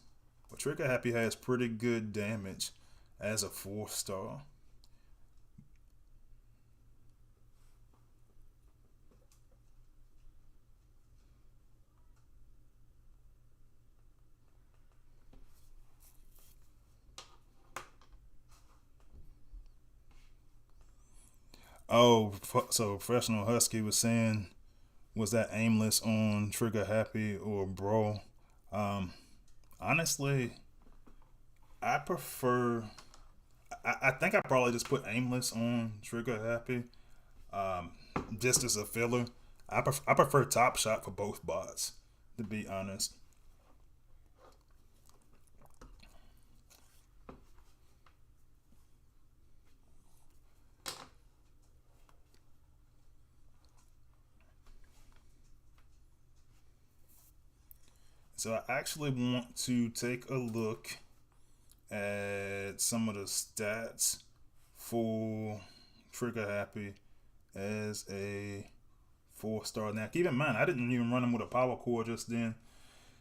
but Trigger Happy has pretty good damage as a 4-star. Oh, so Professional Husky was saying, was that aimless on Trigger Happy or Bro? Honestly, I prefer. I think I probably just put aimless on Trigger Happy, just as a filler. I prefer Top Shot for both bots, to be honest. So I actually want to take a look at some of the stats for Trigger Happy as a 4-star. Now keep in mind, I didn't even run him with a power core just then.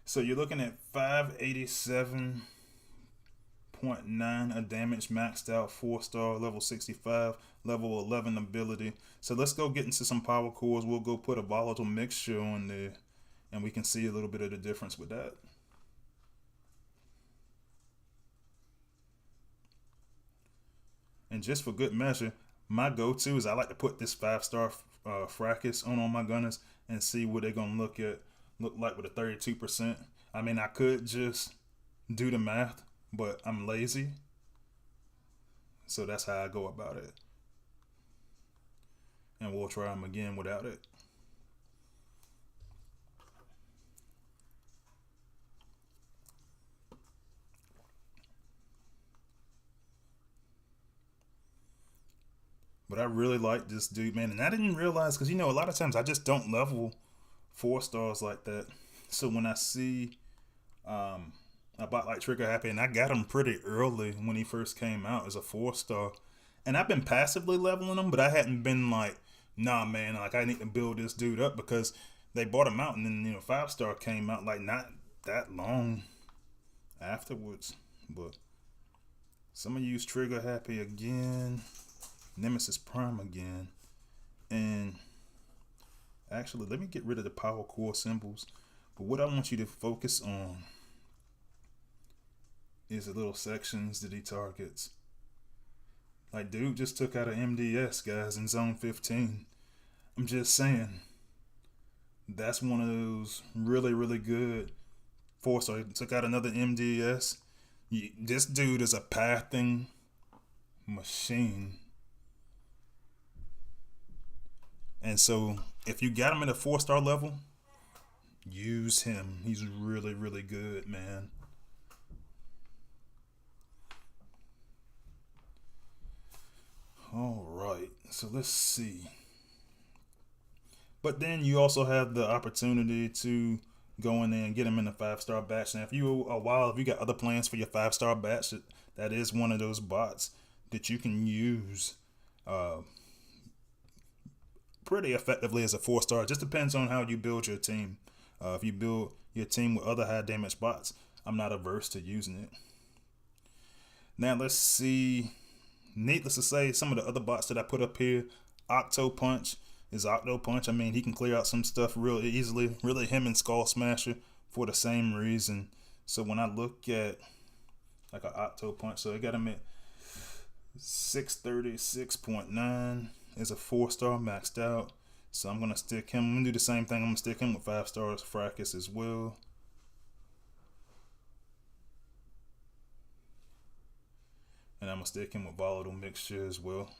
So you're looking at 587.9 of damage, maxed out 4-star, level 65, level 11 ability. So let's go get into some power cores. We'll go put a volatile mixture on there, and we can see a little bit of the difference with that. And just for good measure, my go-to is I like to put this 5-star Fracas on my gunners and see what they're gonna look like with a 32%. I mean, I could just do the math, but I'm lazy, so that's how I go about it. And we'll try them again without it. But I really like this dude, man. And I didn't realize, because, a lot of times I just don't level 4-stars like that. So when I see a bot like Trigger Happy, and I got him pretty early when he first came out as a 4-star. And I've been passively leveling him, but I hadn't been like, nah, man, like I need to build this dude up, because they bought him out, and then, 5-star came out like not that long afterwards. But so I'm going to use Trigger Happy again. Nemesis Prime again, and actually let me get rid of the power core symbols. But what I want you to focus on is the little sections that he targets. Like, dude just took out an MDS, guys, in zone 15. I'm just saying, that's one of those really, really good 4-star. He took out another MDS. This dude is a pathing machine. And so if you got him at a 4-star level, use him. He's really, really good, man. All right, so let's see. But then you also have the opportunity to go in there and get him in a 5-star batch. Now, if you got other plans for your 5-star batch, that is one of those bots that you can use pretty effectively as a 4-star. It just depends on how you build your team. If you build your team with other high damage bots, I'm not averse to using it. Now let's see. Needless to say, some of the other bots that I put up here, Octo Punch is Octo Punch. I mean, he can clear out some stuff real easily. Really, him and Skull Smasher for the same reason. So when I look at like an Octo Punch, so I got him at 636.9. is a 4-star maxed out. So I'm gonna stick him. I'm gonna do the same thing. I'm gonna stick him with 5-stars Fracas as well. and I'm gonna stick him with volatile mixture as well.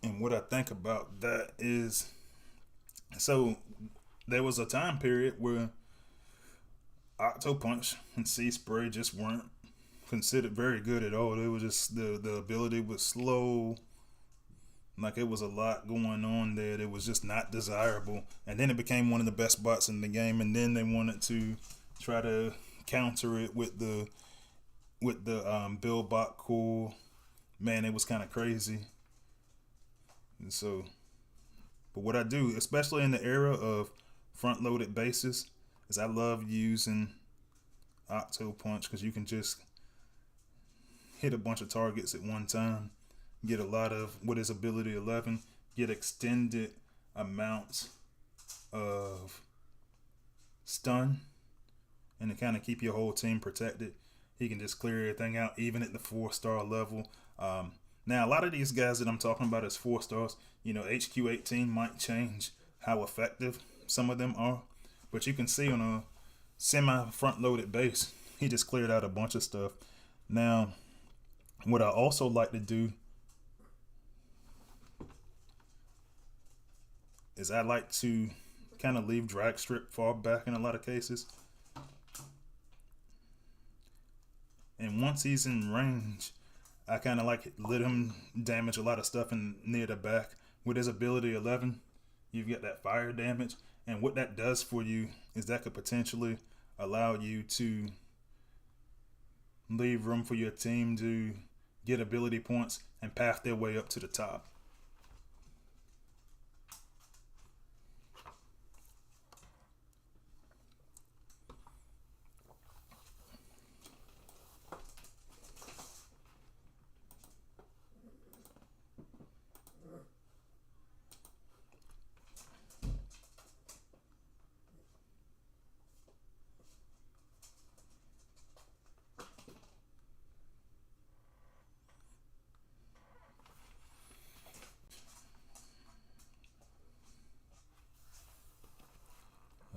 And what I think about that is, so there was a time period where Octo Punch and Sea Spray just weren't considered very good at all. It was just the ability was slow. Like it was a lot going on there. It was just not desirable. And then it became one of the best bots in the game. And then they wanted to try to counter it with the build bot cool. Man, it was kind of crazy. And so, but what I do, especially in the era of front loaded bases, is I love using Octo Punch because you can just hit a bunch of targets at one time, get a lot of what is ability 11, get extended amounts of stun, and to kind of keep your whole team protected. He can just clear everything out, even at the 4-star level. Now, a lot of these guys that I'm talking about as 4 stars, you know, HQ18 might change how effective some of them are. But you can see on a semi-front loaded base, he just cleared out a bunch of stuff. Now, what I also like to do is I like to kind of leave drag strip far back in a lot of cases. And once he's in range, I kind of like let him damage a lot of stuff in near the back. With his ability 11, you've got that fire damage. And what that does for you is that could potentially allow you to leave room for your team to get ability points and path their way up to the top.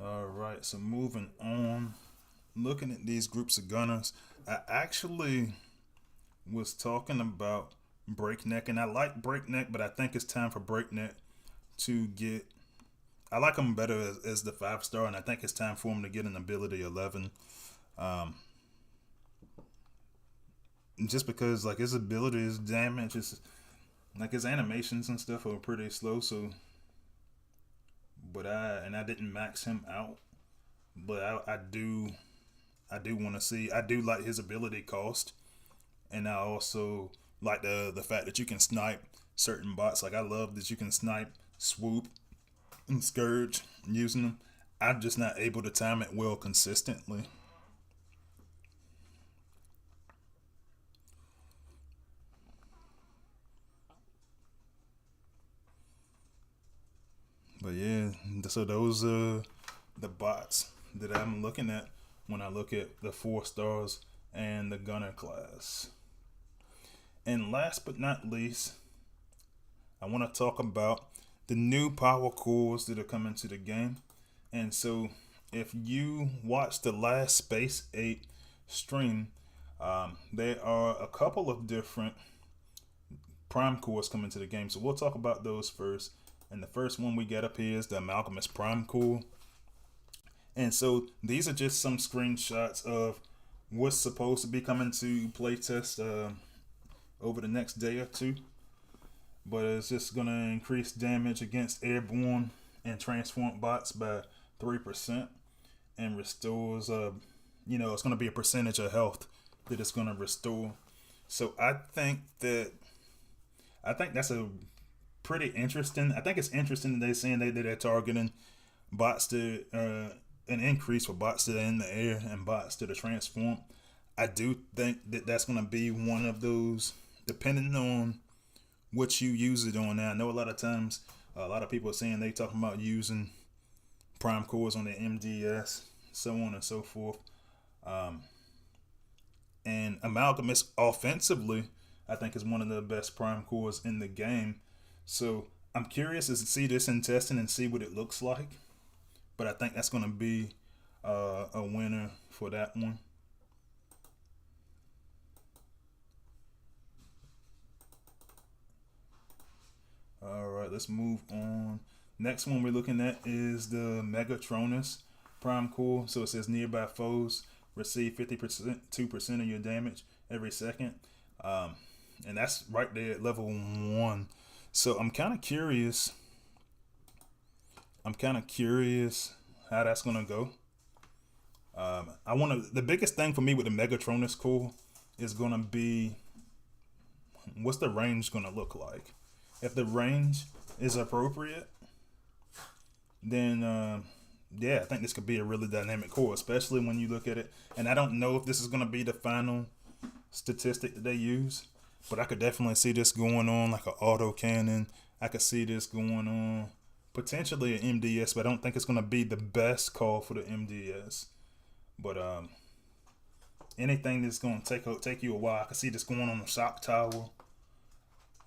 Alright, so moving on, looking at these groups of gunners, I actually was talking about Breakneck, and I like Breakneck, but I think it's time for Breakneck to get, I like him better as the 5-star, and I think it's time for him to get an ability 11. Just because like his ability, his damage, like his animations and stuff are pretty slow, so but I didn't max him out, but I do want to see, I do like his ability cost, and I also like the fact that you can snipe certain bots. Like I love that you can snipe, swoop, and scourge using them. I'm just not able to time it well consistently. But yeah, so those are the bots that I'm looking at when I look at the 4 stars and the gunner class. And last but not least, I want to talk about the new power cores that are coming to the game. And so if you watch the last Space 8 stream, there are a couple of different prime cores coming to the game. So we'll talk about those first. And the first one we get up here is the Amalgamous Prime Core. And so these are just some screenshots of what's supposed to be coming to playtest over the next day or two. But it's just going to increase damage against airborne and transform bots by 3%. And restores, it's going to be a percentage of health that it's going to restore. So I think that's a pretty interesting. I think it's interesting that they're saying that they're targeting bots to an increase for bots that are in the air and bots that are transform. I do think that that's going to be one of those, depending on what you use it on. Now I know a lot of times a lot of people are saying they talking about using prime cores on the MDS, so on and so forth. And Amalgamous offensively, I think is one of the best prime cores in the game. So I'm curious to see this in testing and see what it looks like. But I think that's going to be a winner for that one. All right, let's move on. Next one we're looking at is the Megatronus Prime Core. So it says nearby foes receive 2% of your damage every second. And that's right there at level 1. So I'm kind of curious. How that's gonna go. The biggest thing for me with the Megatronus core is gonna be what's the range gonna look like. If the range is appropriate, then yeah, I think this could be a really dynamic core, especially when you look at it. And I don't know if this is gonna be the final statistic that they use, but I could definitely see this going on like an auto cannon. I could see this going on potentially an MDS, but I don't think it's gonna be the best call for the MDS. But anything that's gonna take you a while, I could see this going on the shock tower.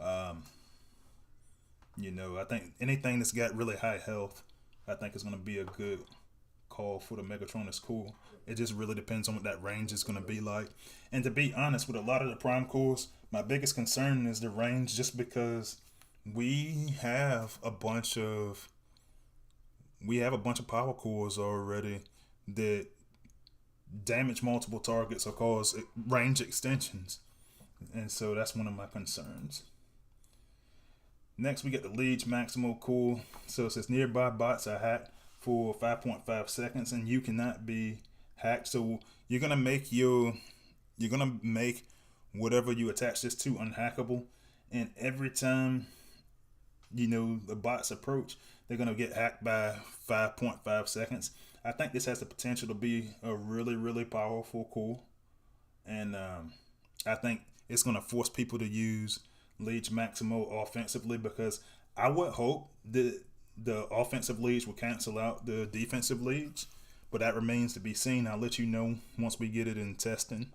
I think anything that's got really high health, I think is gonna be a good call for the Megatronus core. It just really depends on what that range is gonna be like. And to be honest, with a lot of the prime cores, my biggest concern is the range, just because we have a bunch of power cores already that damage multiple targets or cause range extensions, and so that's one of my concerns. Next, we get the Liege Maximal core. So it says nearby bots are hacked for 5.5 seconds, and you cannot be hacked. So you're gonna make whatever you attach this to unhackable, and every time the bots approach, they're gonna get hacked by 5.5 seconds. I think this has the potential to be a really, really powerful core, and I think it's gonna force people to use Liege Maximo offensively, because I would hope that the offensive Liege will cancel out the defensive Liege, but that remains to be seen. I'll let you know once we get it in testing.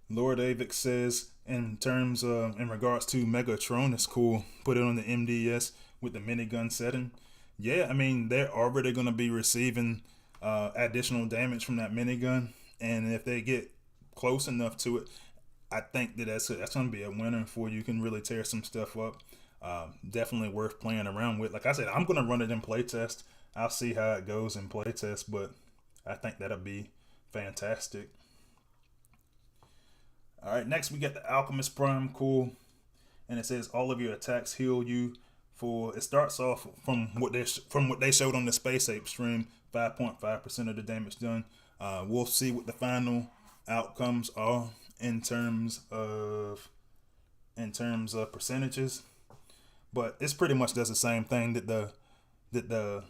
Lord Avix says, in regards to Megatronus core, put it on the MDS with the minigun setting. Yeah, I mean, they're already going to be receiving additional damage from that minigun, and if they get close enough to it, I think that's going to be a winner for you. You can really tear some stuff up. Definitely worth playing around with. Like I said, I'm going to run it in playtest. I'll see how it goes in playtest, but I think that'll be fantastic. All right, next we got the Alchemist Prime core, and it says all of your attacks heal you for. It starts off from what they showed on the Space Ape stream, 5.5% of the damage done. We'll see what the final outcomes are in terms of percentages, but it's pretty much does the same thing that the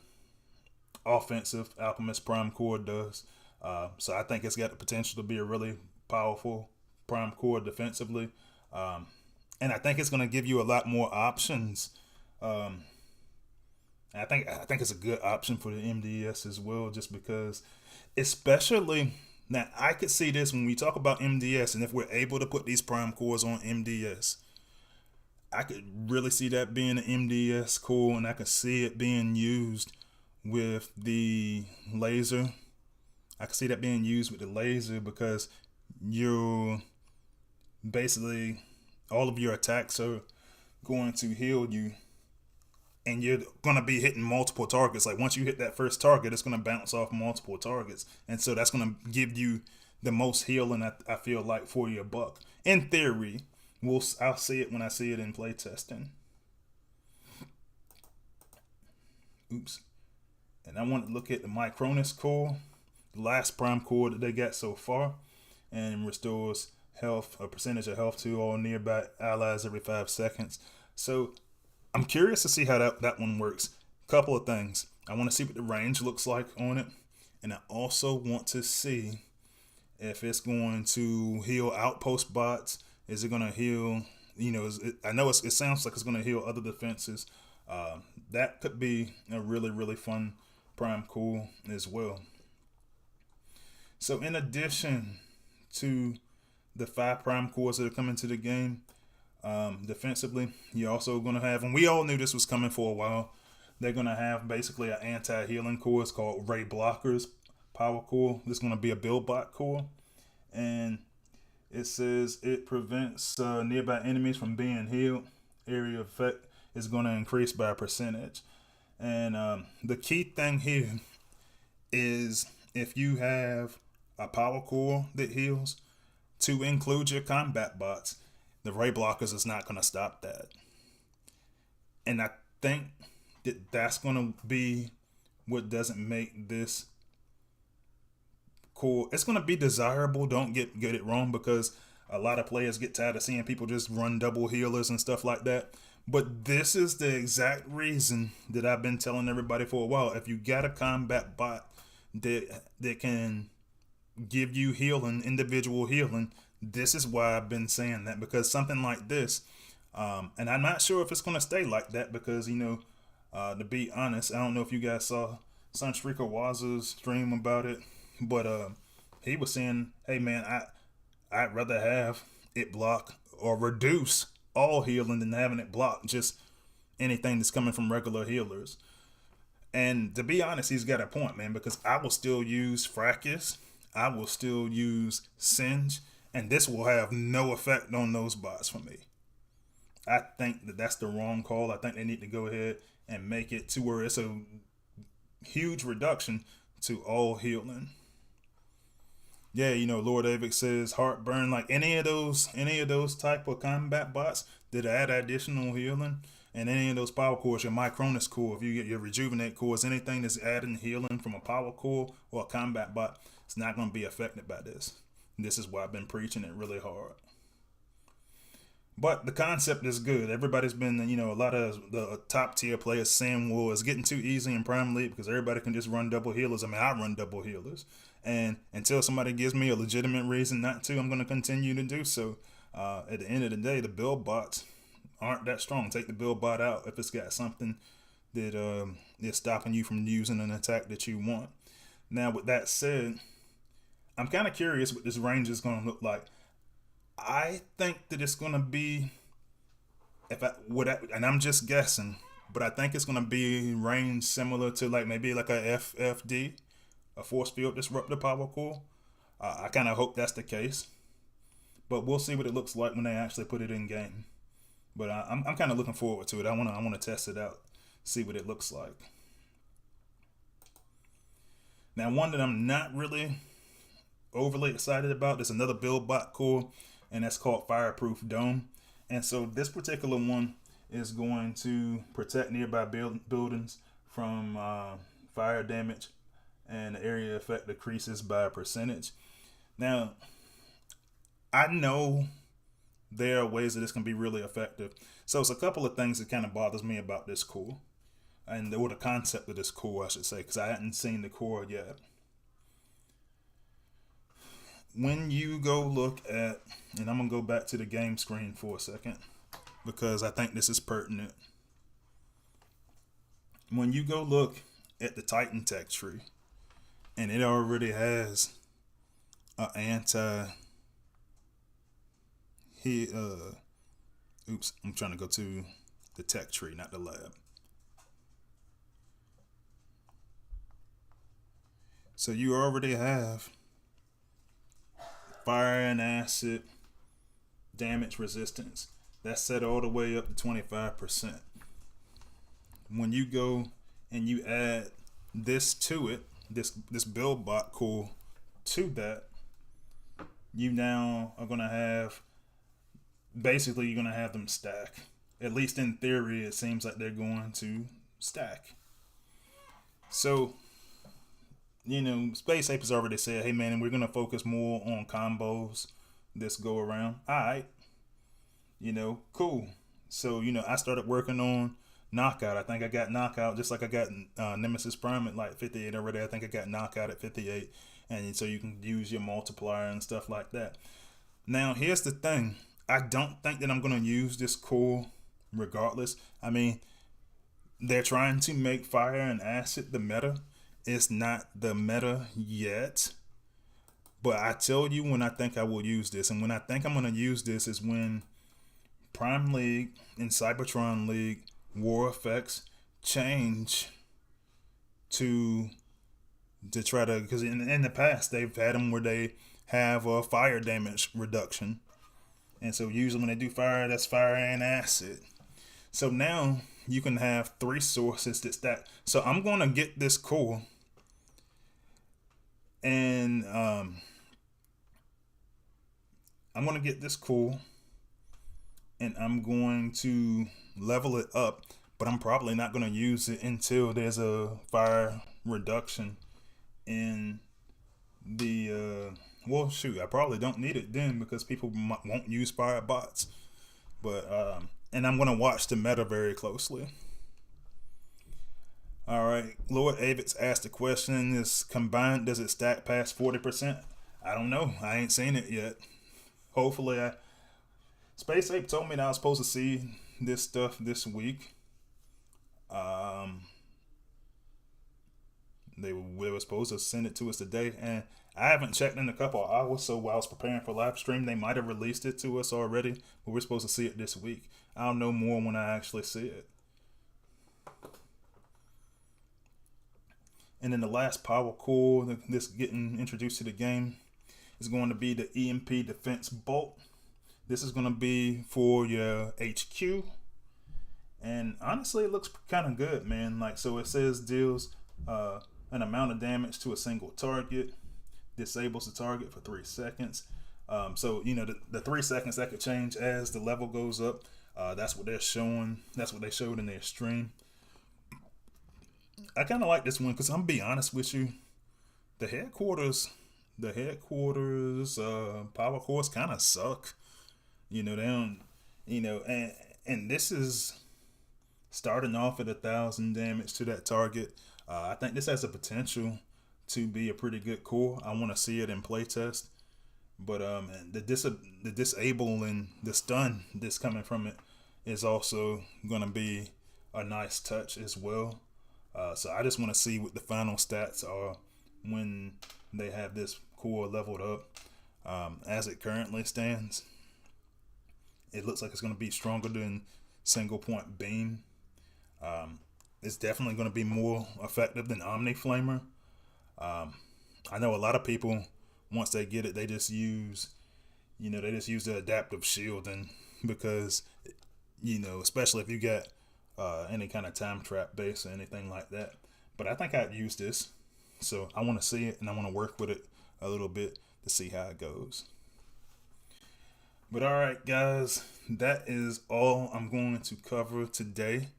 offensive Alchemist Prime core does. So I think it's got the potential to be a really powerful prime core defensively, and I think it's going to give you a lot more options. I think it's a good option for the MDS as well, just because, especially now, I could see this when we talk about MDS, and if we're able to put these prime cores on MDS, I could really see that being an MDS core, and I could see it being used with the laser. I could see that being used with the laser, because you're basically, all of your attacks are going to heal you, and you're going to be hitting multiple targets. Like, once you hit that first target, it's going to bounce off multiple targets, and so that's going to give you the most healing, I feel like, for your buck. In theory, I'll see it when I see it in playtesting. Oops. And I want to look at the Micronus core, the last prime core that they got so far, and restores health, a percentage of health to all nearby allies every 5 seconds. So I'm curious to see how that one works. Couple of things. I want to see what the range looks like on it, and I also want to see if it's going to heal outpost bots. Is it going to heal, I know it sounds like it's going to heal other defenses. That could be a really, really fun prime core as well. So in addition to the 5 prime cores that are coming to the game, Defensively, you're also going to have, and we all knew this was coming for a while, they're going to have basically an anti-healing core. It's called Ray Blockers Power Core. This is going to be a build bot core. And it says it prevents nearby enemies from being healed. Area effect is going to increase by a percentage. And the key thing here is if you have a power core that heals, to include your combat bots, the Ray Blockers is not going to stop that. And I think that that's going to be what doesn't make this core. It's going to be desirable, don't get it wrong, because a lot of players get tired of seeing people just run double healers and stuff like that. But this is the exact reason that I've been telling everybody for a while. If you got a combat bot that can give you healing, individual healing, this is why I've been saying that, because something like this, and I'm not sure if it's going to stay like that, because, you know, to be honest, I don't know if you guys saw Sunshrika Waza's stream about it, but he was saying, hey man, I'd rather have it block or reduce all healing than having it block just anything that's coming from regular healers. And to be honest, he's got a point, man, because I will still use Fracus, I will still use Singe, and this will have no effect on those bots for me. I think that that's the wrong call. I think they need to go ahead and make it to where it's a huge reduction to all healing. Yeah, you know, Lord Avic says Heartburn, like any of those type of combat bots that add additional healing, and any of those power cores, your Micronus core, if you get your Rejuvenate cores, anything that's adding healing from a power core or a combat bot, it's not going to be affected by this. This is why I've been preaching it really hard. But the concept is good. Everybody's been, you know, a lot of the top tier players saying, well, it's getting too easy in Prime League because everybody can just run double healers. I mean, I run double healers. And until somebody gives me a legitimate reason not to, I'm going to continue to do so. At the end of the day, the build bots aren't that strong. Take the build bot out if it's got something that is stopping you from using an attack that you want. Now, with that said, I'm kind of curious what this range is going to look like. I think that it's going to be, and I'm just guessing, but I think it's going to be range similar to like maybe like a FFD, a force field disruptor power core. I kind of hope that's the case, but we'll see what it looks like when they actually put it in game. But I'm kind of looking forward to it. I want to test it out, see what it looks like. Now, one that I'm not really overly excited about is another build bot core, and that's called Fireproof Dome. And so this particular one is going to protect nearby buildings from fire damage, and the area effect decreases by a percentage. Now, I know there are ways that this can be really effective. So it's a couple of things that kind of bothers me about this core, or the concept of this core, I should say, because I hadn't seen the core yet. When you go look at, and I'm going to go back to the game screen for a second, because I think this is pertinent. When you go look at the Titan tech tree, and it already has an oops, I'm trying to go to the tech tree, not the lab. So you already have fire and acid damage resistance. That's set all the way up to 25%. When you go and you add this to it, this build bot core to that, you now are going to have, basically you're going to have them stack. At least in theory, it seems like they're going to stack. So, you know, Space Ape has already said, hey man, we're going to focus more on combos this go around. All right. You know, cool. So, you know, I started working on knockout. I think I got knockout just like I got Nemesis Prime at like 58 already. I think I got knockout at 58. And so you can use your multiplier and stuff like that. Now, here's the thing. I don't think that I'm going to use this core regardless. I mean, they're trying to make fire and acid the meta. It's not the meta yet. But I tell you when I think I will use this. And when I think I'm going to use this is when Prime League and Cybertron League war effects change to try to, because in the past they've had them where they have a fire damage reduction, and so usually when they do fire, that's fire and acid. So now you can have 3 sources that stack. So I'm gonna get this core, and I'm gonna get this core, and I'm going to level it up, but I'm probably not gonna use it until there's a fire reduction in the well, shoot, I probably don't need it then because people won't use fire bots. But and I'm gonna watch the meta very closely. All right, Lord Avix asked the question: is combined, does it stack past 40%? I don't know. I ain't seen it yet. Hopefully, Space Ape told me that I was supposed to see this stuff this week. They were supposed to send it to us today, and I haven't checked in a couple of hours. So while I was preparing for live stream, they might have released it to us already, but we're supposed to see it this week. I'll know more when I actually see it. And then the last power core that's getting introduced to the game is going to be the EMP Defense Bolt. This is going to be for your HQ, and honestly, it looks kind of good, man. Like, so it says deals an amount of damage to a single target, disables the target for 3 seconds. So you know the 3 seconds, that could change as the level goes up. That's what they're showing. That's what they showed in their stream. I kind of like this one because I'm gonna be honest with you, the headquarters power cores kind of suck. You know, they don't. You know, and this is starting off at 1,000 damage to that target. I think this has the potential to be a pretty good core. I want to see it in playtest. But the disable and the stun that's coming from it is also going to be a nice touch as well. So I just want to see what the final stats are when they have this core leveled up. As it currently stands, it looks like it's going to be stronger than single point beam. It's definitely going to be more effective than Omni Flamer. I know a lot of people, once they get it, they just use the adaptive shielding because, you know, especially if you got any kind of time trap base or anything like that. But I think I'd use this, so I want to see it and I want to work with it a little bit to see how it goes. But all right, guys, that is all I'm going to cover today.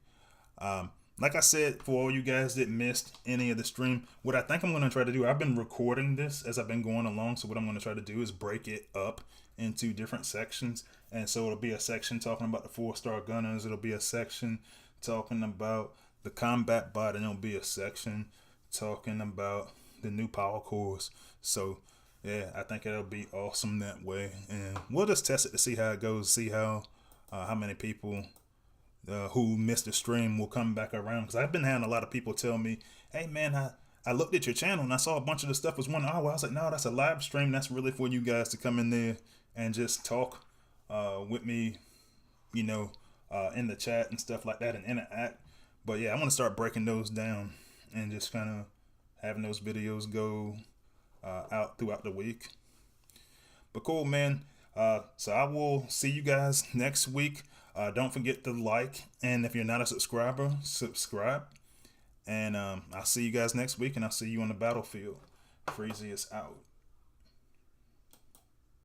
Like I said, for all you guys that missed any of the stream, what I think I'm going to try to do, I've been recording this as I've been going along. So what I'm going to try to do is break it up into different sections. And so it'll be a section talking about the 4-star gunners. It'll be a section talking about the combat bot, and it'll be a section talking about the new power cores. So yeah, I think it'll be awesome that way. And we'll just test it to see how it goes, see how many people who missed the stream will come back around, because I've been having a lot of people tell me, hey man, I looked at your channel and I saw a bunch of the stuff was 1 hour. I was like, no, that's a live stream. That's really for you guys to come in there and just talk with me, you know, in the chat and stuff like that and interact. But yeah, I want to start breaking those down and just kind of having those videos go out throughout the week. But cool, man. So I will see you guys next week. Don't forget to like, and if you're not a subscriber, subscribe. And I'll see you guys next week, and I'll see you on the battlefield. Freezy is out.